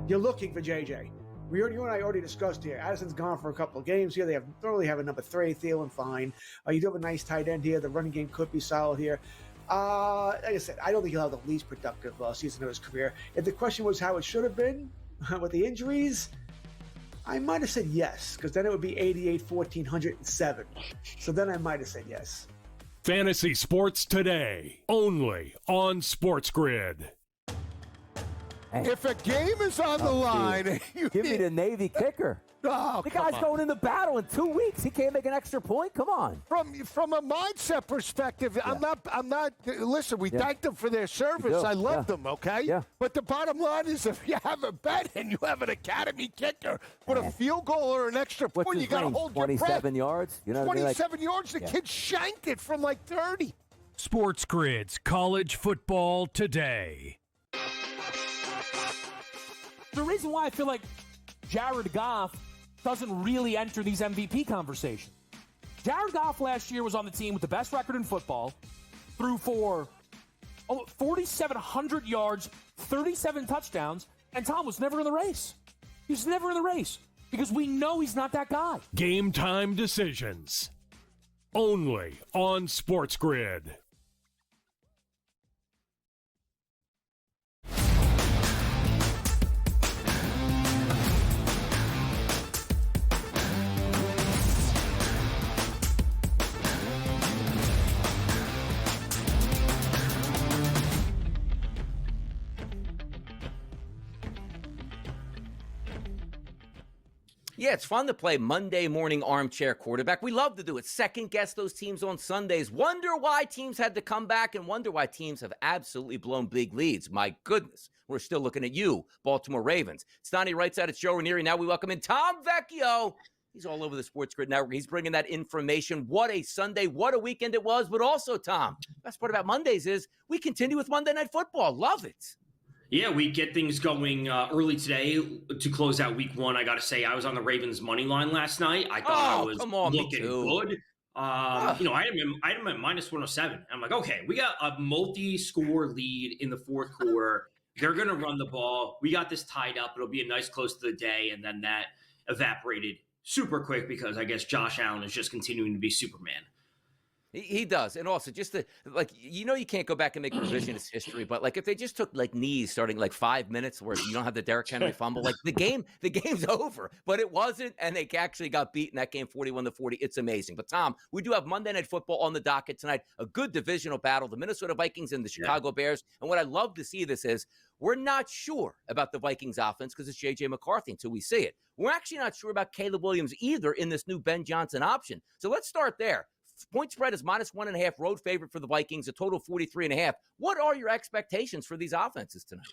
You're looking for JJ. You and I already discussed here. Addison's gone for a couple of games here. They don't really have a number 3. Thielen, fine. You do have a nice tight end here. The running game could be solid here. Like I said, I don't think he'll have the least productive season of his career. If the question was how it should have been with the injuries, I might have said yes, because then it would be 88, 1,407. So then I might have said yes. Fantasy Sports Today, only on SportsGrid. If a game is on the line, give me the Navy kicker. Oh, the guy's going into battle in 2 weeks. He can't make an extra point. Come on. From a mindset perspective, I'm not. Listen, we thank them for their service. I love them. Okay. Yeah. But the bottom line is, if you have a bet and you have an academy kicker with a field goal or an extra point, you got to hold your breath. 27 yards. You know, 27 yards. The kid shanked it from like 30. SportsGrid's College Football Today. The reason why I feel like Jared Goff doesn't really enter these MVP conversations. Jared Goff last year was on the team with the best record in football, threw for 4,700 yards, 37 touchdowns, and Tom was never in the race. He was never in the race because we know he's not that guy. Game time decisions, only on SportsGrid. Yeah, it's fun to play Monday morning armchair quarterback. We love to do it. Second guess those teams on Sundays. Wonder why teams had to come back and wonder why teams have absolutely blown big leads. My goodness, we're still looking at you, Baltimore Ravens. It's Donnie Wright side. It's Joe Ranieri. Now we welcome in Tom Vecchio. He's all over the SportsGrid Network. He's bringing that information. What a Sunday, what a weekend it was. But also, Tom, best part about Mondays is we continue with Monday Night Football. Love it. Yeah, we get things going early today to close out week one. I got to say, I was on the Ravens money line last night. I thought I was looking good. You know, I had him at minus 107. I'm like, okay, we got a multi-score lead in the fourth quarter. They're going to run the ball. We got this tied up. It'll be a nice close to the day. And then that evaporated super quick because I guess Josh Allen is just continuing to be Superman. He does. And also just you can't go back and make revisionist history, but like if they just took like knees starting like 5 minutes where you don't have the Derrick Henry fumble, like the game's over, but it wasn't. And they actually got beat in that game 41-40. It's amazing. But Tom, we do have Monday Night Football on the docket tonight, a good divisional battle, the Minnesota Vikings and the Chicago Bears. And what I love to see this is we're not sure about the Vikings offense because it's J.J. McCarthy until we see it. We're actually not sure about Caleb Williams either in this new Ben Johnson option. So let's start there. Point spread is minus 1.5, road favorite for the Vikings, a total of 43.5. What are your expectations for these offenses tonight?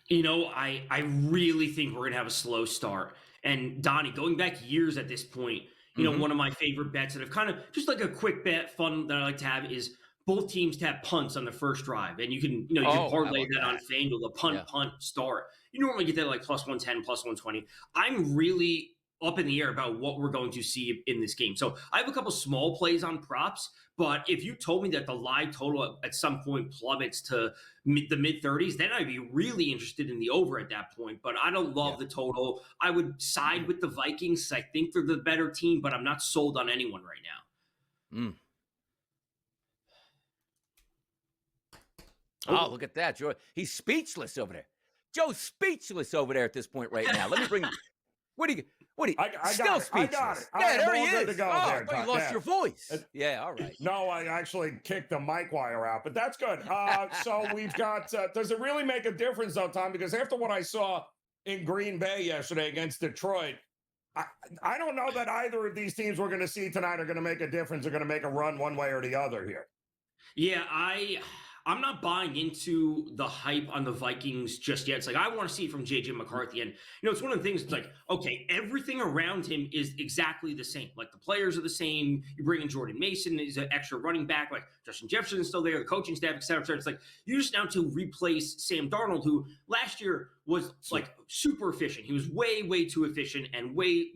You know, I really think we're going to have a slow start. And Donnie, going back years at this point, you know, one of my favorite bets that have kind of just like a quick bet fun that I like to have is both teams to have punts on the first drive. And you can parlay that on FanDuel, the punt start. You normally get that like plus 110, plus 120. I'm really up in the air about what we're going to see in this game. So I have a couple small plays on props, but if you told me that the live total at some point plummets to the mid-30s, then I'd be really interested in the over at that point. But I don't love the total. I would side with the Vikings. I think they're the better team, but I'm not sold on anyone right now. Oh, look at that, Joe. He's speechless over there. Joe's speechless over there at this point right now. Let me bring What do you I still got it. speechless? I got it. Yeah, there he is. is. Oh, I thought you lost your voice. Yeah, all right. No, I actually kicked the mic wire out, but that's good. So we've got, does it really make a difference though, Tom? Because after what I saw in Green Bay yesterday against Detroit, I don't know that either of these teams we're going to see tonight are going to make a difference, are going to make a run one way or the other here. Yeah, I'm not buying into the hype on the Vikings just yet. It's like, I want to see it from J.J. McCarthy. And, you know, it's one of the things, it's like, okay, everything around him is exactly the same. Like, the players are the same. You bring in Jordan Mason, he's an extra running back. Like, Justin Jefferson is still there, the coaching staff, et cetera, et cetera. It's like, you just now to replace Sam Darnold, who last year was, like, super efficient. He was way, way too efficient and way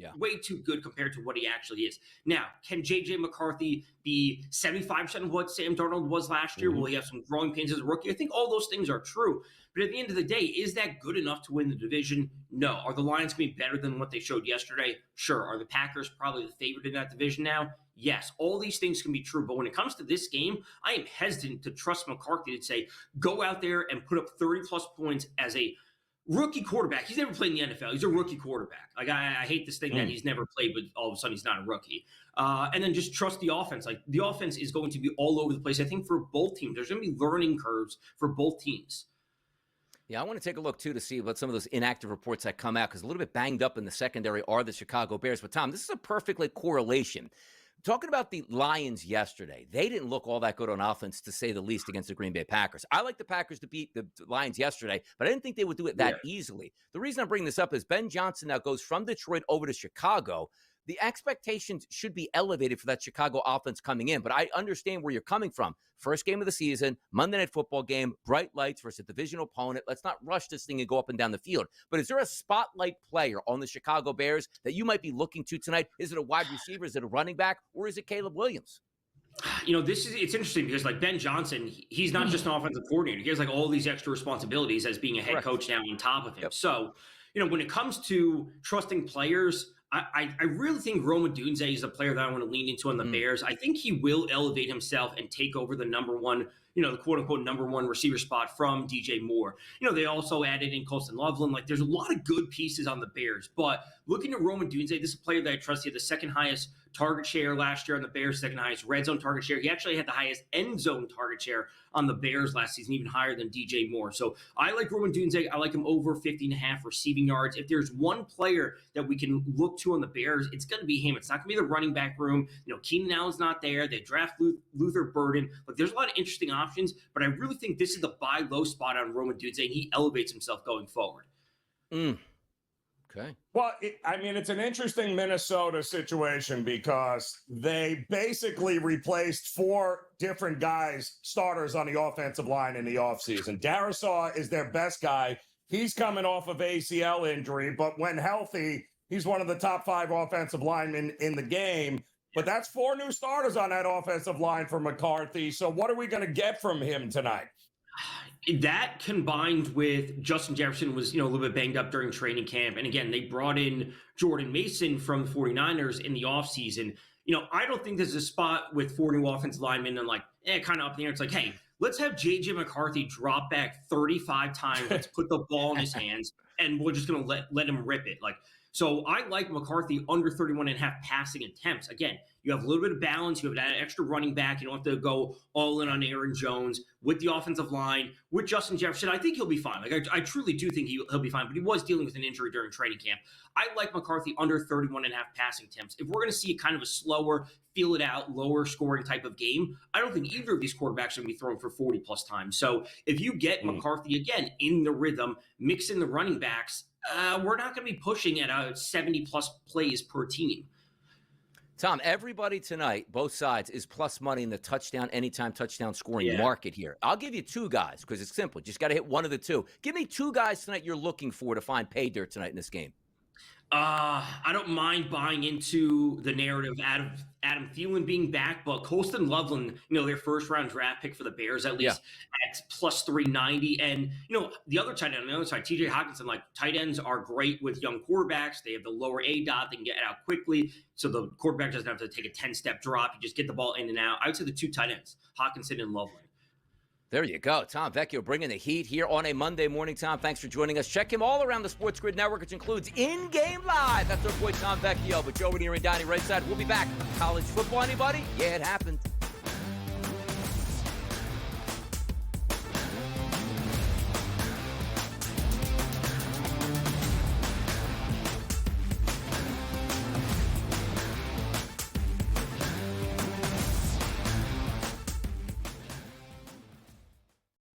too good compared to what he actually is. Now, can J.J. McCarthy be 75% of what Sam Darnold was last year? Will he have some growing pains as a rookie? I think all those things are true. But at the end of the day, is that good enough to win the division? No. Are the Lions going to be better than what they showed yesterday? Sure. Are the Packers probably the favorite in that division now? Yes. All these things can be true. But when it comes to this game, I am hesitant to trust McCarthy to say, go out there and put up 30-plus points as a rookie quarterback. He's never played in the NFL. He's a rookie quarterback. Like, I hate this thing that he's never played, but all of a sudden he's not a rookie. And then just trust the offense. Like, the offense is going to be all over the place. I think for both teams, there's going to be learning curves for both teams. Yeah, I want to take a look, too, to see what some of those inactive reports that come out, because a little bit banged up in the secondary are the Chicago Bears. But, Tom, this is a perfect correlation. Talking about the Lions yesterday, they didn't look all that good on offense, to say the least, against the Green Bay Packers. I like the Packers to beat the Lions yesterday, but I didn't think they would do it that easily. The reason I'm bringing this up is Ben Johnson now goes from Detroit over to Chicago. The expectations should be elevated for that Chicago offense coming in, but I understand where you're coming from. First game of the season, Monday Night Football game, bright lights versus a divisional opponent. Let's not rush this thing and go up and down the field. But is there a spotlight player on the Chicago Bears that you might be looking to tonight? Is it a wide receiver? Is it a running back? Or is it Caleb Williams? You know, it's interesting because, like, Ben Johnson, he's not just an offensive coordinator. He has, like, all these extra responsibilities as being a head coach now on top of him. So, you know, when it comes to trusting players, I really think Rome Odunze is a player that I want to lean into on the Bears. I think he will elevate himself and take over the number one the quote-unquote number one receiver spot from DJ Moore. They also added in Colston Loveland. Like, there's a lot of good pieces on the Bears. But looking at Roman Dunze, this is a player that I trust. He had the second highest target share last year on the Bears, second highest red zone target share. He actually had the highest end zone target share on the Bears last season, even higher than DJ Moore. So I like Roman Dunze. I like him over 50.5 receiving yards. If there's one player that we can look to on the Bears, it's going to be him. It's not going to be the running back room. Keenan Allen's not there. They draft Luther Burden. Like, there's a lot of interesting options, but I really think this is the buy low spot on Roman Dunze, and he elevates himself going forward. Okay. Well, it's an interesting Minnesota situation because they basically replaced 4 different guys, starters on the offensive line in the offseason. Darisaw is their best guy. He's coming off of ACL injury, but when healthy, he's one of the top 5 offensive linemen in the game. But that's 4 new starters on that offensive line for McCarthy. So what are we going to get from him tonight? That combined with Justin Jefferson was, a little bit banged up during training camp. And again, they brought in Jordan Mason from the 49ers in the offseason. I don't think there's a spot with 4 new offensive linemen and kind of up in the air. It's like, hey, let's have J.J. McCarthy drop back 35 times. Let's put the ball in his hands, and we're just going to let him rip it. So I like McCarthy under 31.5 passing attempts. Again, you have a little bit of balance. You have that extra running back. You don't have to go all in on Aaron Jones with the offensive line. With Justin Jefferson, I think he'll be fine. I truly do think he'll be fine, but he was dealing with an injury during training camp. I like McCarthy under 31.5 passing attempts. If we're going to see kind of a slower, feel it out, lower scoring type of game, I don't think either of these quarterbacks are going to be throwing for 40 plus times. So if you get McCarthy again in the rhythm, mix in the running backs, we're not going to be pushing at 70-plus plays per team. Tom, everybody tonight, both sides, is plus money in the touchdown, anytime touchdown scoring market here. I'll give you 2 guys because it's simple. Just got to hit one of the 2. Give me 2 guys tonight you're looking for to find pay dirt tonight in this game. I don't mind buying into the narrative Adam Thielen being back, but Colston Loveland, their first-round draft pick for the Bears, at least at plus 390. And, the other tight end on the other side, TJ Hawkinson, tight ends are great with young quarterbacks. They have the lower ADOT. They can get out quickly, so the quarterback doesn't have to take a 10-step drop. You just get the ball in and out. I would say the 2 tight ends, Hawkinson and Loveland. There you go. Tom Vecchio bringing the heat here on a Monday morning. Tom, thanks for joining us. Check him all around the SportsGrid Network, which includes In-Game Live. That's our boy Tom Vecchio. But Joe Ranieri and Donnie right side. We'll be back. College football, anybody? Yeah, it happened.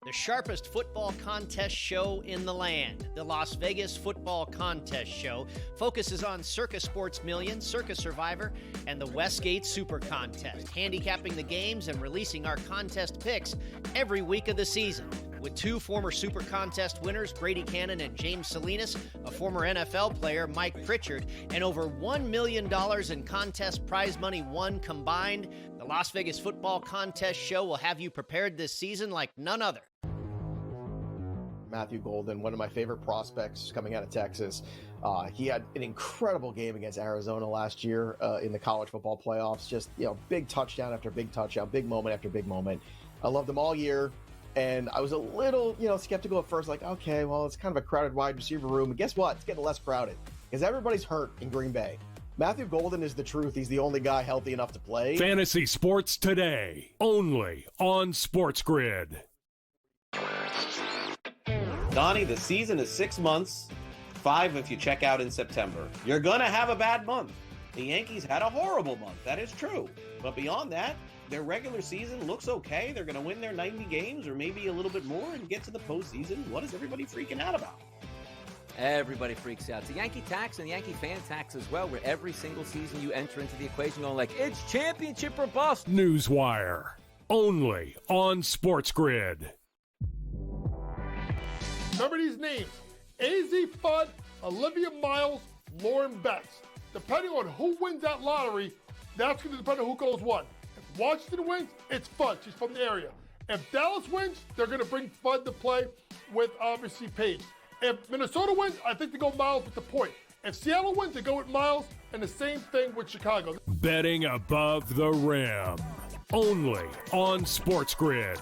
The sharpest football contest show in the land, the Las Vegas Football Contest Show, focuses on Circus Sports Million, Circus Survivor, and the Westgate Super Contest, handicapping the games and releasing our contest picks every week of the season. With 2 former Super Contest winners, Brady Cannon and James Salinas, a former NFL player, Mike Pritchard, and over $1 million in contest prize money won combined, the Las Vegas Football Contest Show will have you prepared this season like none other. Matthew Golden, one of my favorite prospects coming out of Texas. He had an incredible game against Arizona last year in the college football playoffs. Just, big touchdown after big touchdown, big moment after big moment. I loved him all year. And I was a little, skeptical at first, okay, well, it's kind of a crowded wide receiver room. And guess what? It's getting less crowded because everybody's hurt in Green Bay. Matthew Golden is the truth. He's the only guy healthy enough to play. Fantasy Sports Today, only on SportsGrid. Donnie, the season is 6 months, 5 if you check out in September. You're going to have a bad month. The Yankees had a horrible month. That is true. But beyond that, their regular season looks okay. They're going to win their 90 games or maybe a little bit more and get to the postseason. What is everybody freaking out about? Everybody freaks out. It's the Yankee tax and the Yankee fan tax as well, where every single season you enter into the equation going it's championship or bust. Newswire, only on SportsGrid. Remember these names: AZ Fudd, Olivia Miles, Lauren Betts. Depending on who wins that lottery, that's going to depend on who goes what. If Washington wins, it's Fudd. She's from the area. If Dallas wins, they're going to bring Fudd to play with obviously Paige. If Minnesota wins, I think they go Miles with the point. If Seattle wins, they go with Miles, and the same thing with Chicago. Betting above the rim, only on SportsGrid.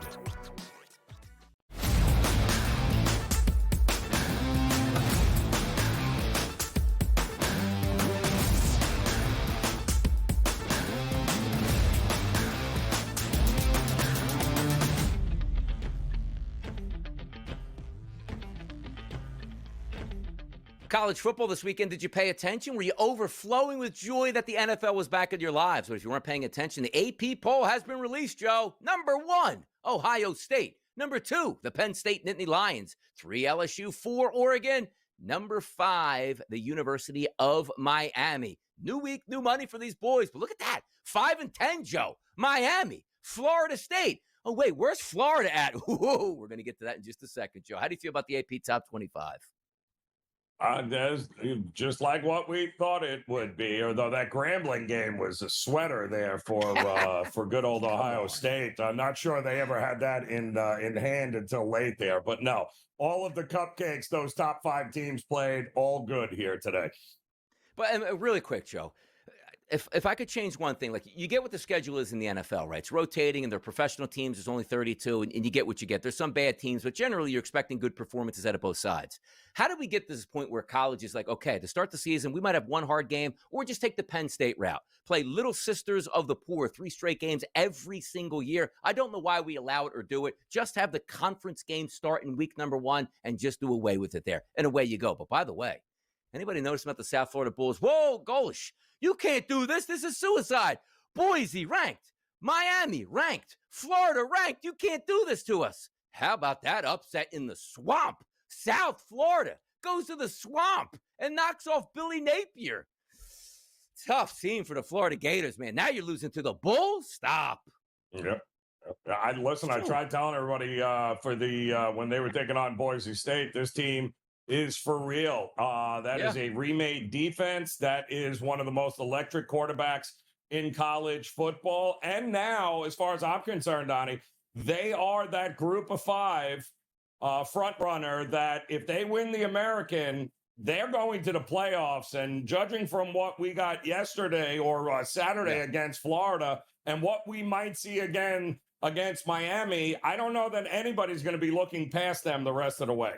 College football this weekend, did you pay attention? Were you overflowing with joy that the NFL was back in your lives? But if you weren't paying attention, the AP poll has been released, Joe. Number 1, Ohio State. Number 2, the Penn State Nittany Lions. 3, LSU. 4, Oregon. Number 5, the University of Miami. New week, new money for these boys. But look at that. 5 and 10, Joe. Miami. Florida State. Oh, wait, where's Florida at? Ooh, we're going to get to that in just a second, Joe. How do you feel about the AP Top 25? That's just like what we thought it would be, although that Grambling game was a sweater there for good old Ohio State. I'm not sure they ever had that in hand until late there. But no, all of the cupcakes those top 5 teams played, all good here today. But really quick, Joe, if I could change one thing, like you get what the schedule is in the NFL, right? It's rotating and they're professional teams. There's only 32 and you get what you get. There's some bad teams, but generally you're expecting good performances out of both sides. How do we get to this point where college is like, okay, to start the season, we might have one hard game or just take the Penn State route, play Little Sisters of the Poor, 3 straight games every single year. I don't know why we allow it or do it. Just have the conference game start in week number 1 and just do away with it there. And away you go. But by the way, anybody notice about the South Florida Bulls? Whoa, gosh. You can't do this. This is suicide. Boise ranked. Miami ranked. Florida ranked. You can't do this to us. How about that upset in the swamp? South Florida goes to the swamp and knocks off Billy Napier. Tough scene for the Florida Gators, man. Now you're losing to the Bulls? Stop. Yep. I tried telling everybody when they were taking on Boise State, this team is for real. That is a remade defense. That is one of the most electric quarterbacks in college football. And now, as far as I'm concerned, Donnie, they are that group of 5 front runner that if they win the American, they're going to the playoffs. And judging from what we got yesterday or Saturday against Florida and what we might see again against Miami, I don't know that anybody's going to be looking past them the rest of the way.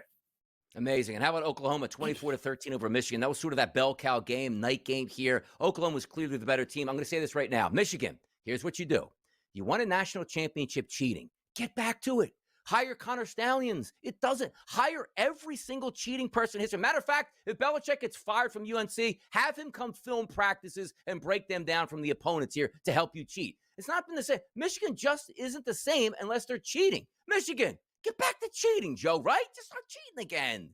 Amazing. And how about Oklahoma, 24-13 over Michigan? That was sort of that bell cow game, night game here. Oklahoma was clearly the better team. I'm going to say this right now. Michigan, here's what you do. You won a national championship cheating. Get back to it. Hire Connor Stallions. It doesn't. Hire every single cheating person in history. Matter of fact, if Belichick gets fired from UNC, have him come film practices and break them down from the opponents here to help you cheat. It's not been the same. Michigan just isn't the same unless they're cheating. Michigan, get back to cheating, Joe, right? Just start cheating again.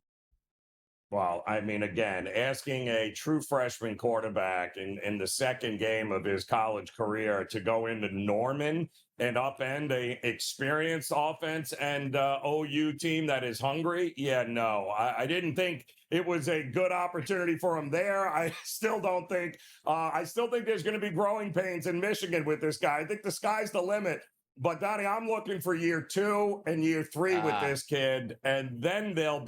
Well, I mean, again, asking a true freshman quarterback in the second game of his college career to go into Norman and upend a experienced offense and OU team that is hungry. Yeah, no, I didn't think it was a good opportunity for him there. I still think there's going to be growing pains in Michigan with this guy. I think the sky's the limit. But Donnie, I'm looking for year 2 and year 3 with this kid, and then they'll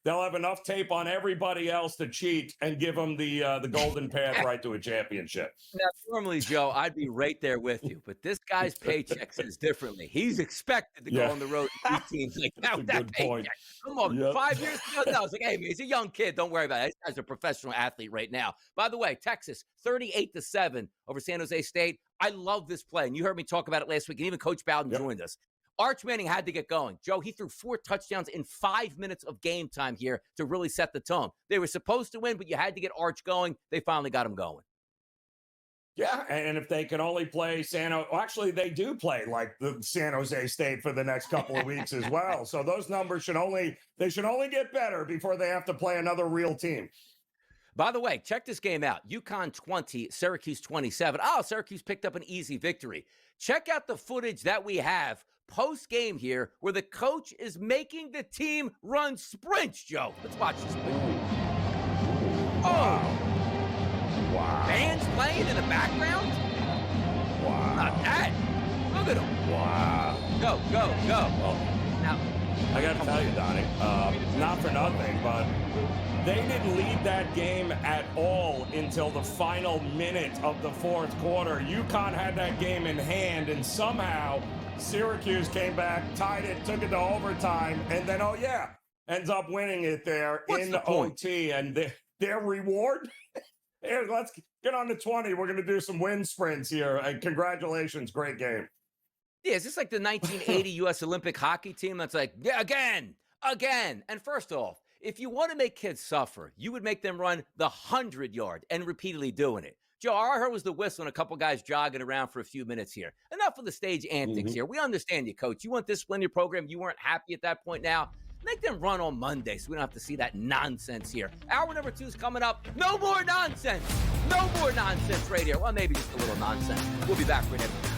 have enough tape on everybody else to cheat and give them the golden path right to a championship. Now, normally, Joe, I'd be right there with you, but this guy's paycheck says differently. He's expected to go on the road and beat teams like that paycheck. Point. Come on, 5 years ago, I was like, hey, man, he's a young kid. Don't worry about it. This guy's a professional athlete right now. By the way, Texas, 38-7 over San Jose State. I love this play, and you heard me talk about it last week, and even Coach Bowden joined us. Arch Manning had to get going. Joe, he threw 4 touchdowns in 5 minutes of game time here to really set the tone. They were supposed to win, but you had to get Arch going. They finally got him going. Yeah, and if they can only play actually, they do play like the San Jose State for the next couple of weeks as well. So those numbers should only get better before they have to play another real team. By the way, check this game out. UConn 20, Syracuse 27. Oh, Syracuse picked up an easy victory. Check out the footage that we have post-game here where the coach is making the team run sprints, Joe. Let's watch this. Oh! Wow. Bands playing in the background? Wow. Not that. Look at him. Wow. Go. Well, now, I got to tell you, Donnie, not for nothing, but they didn't lead that game at all until the final minute of the fourth quarter. UConn had that game in hand, and somehow Syracuse came back, tied it, took it to overtime, and then, ends up winning it there in the OT. And their reward? Here, let's get on to 20. We're going to do some wind sprints here. And congratulations. Great game. Yeah, is this like the 1980 U.S. Olympic hockey team that's like, yeah, again? And first off, If you want to make kids suffer, you would make them run the 100-yard and repeatedly doing it. Joe, all I heard was the whistle and a couple guys jogging around for a few minutes here. Enough of the stage antics here. We understand you, Coach. You want discipline in your program. You weren't happy at that point now. Make them run on Monday so we don't have to see that nonsense here. Hour number 2 is coming up. No more nonsense. No more nonsense right here. Well, maybe just a little nonsense. We'll be back right after.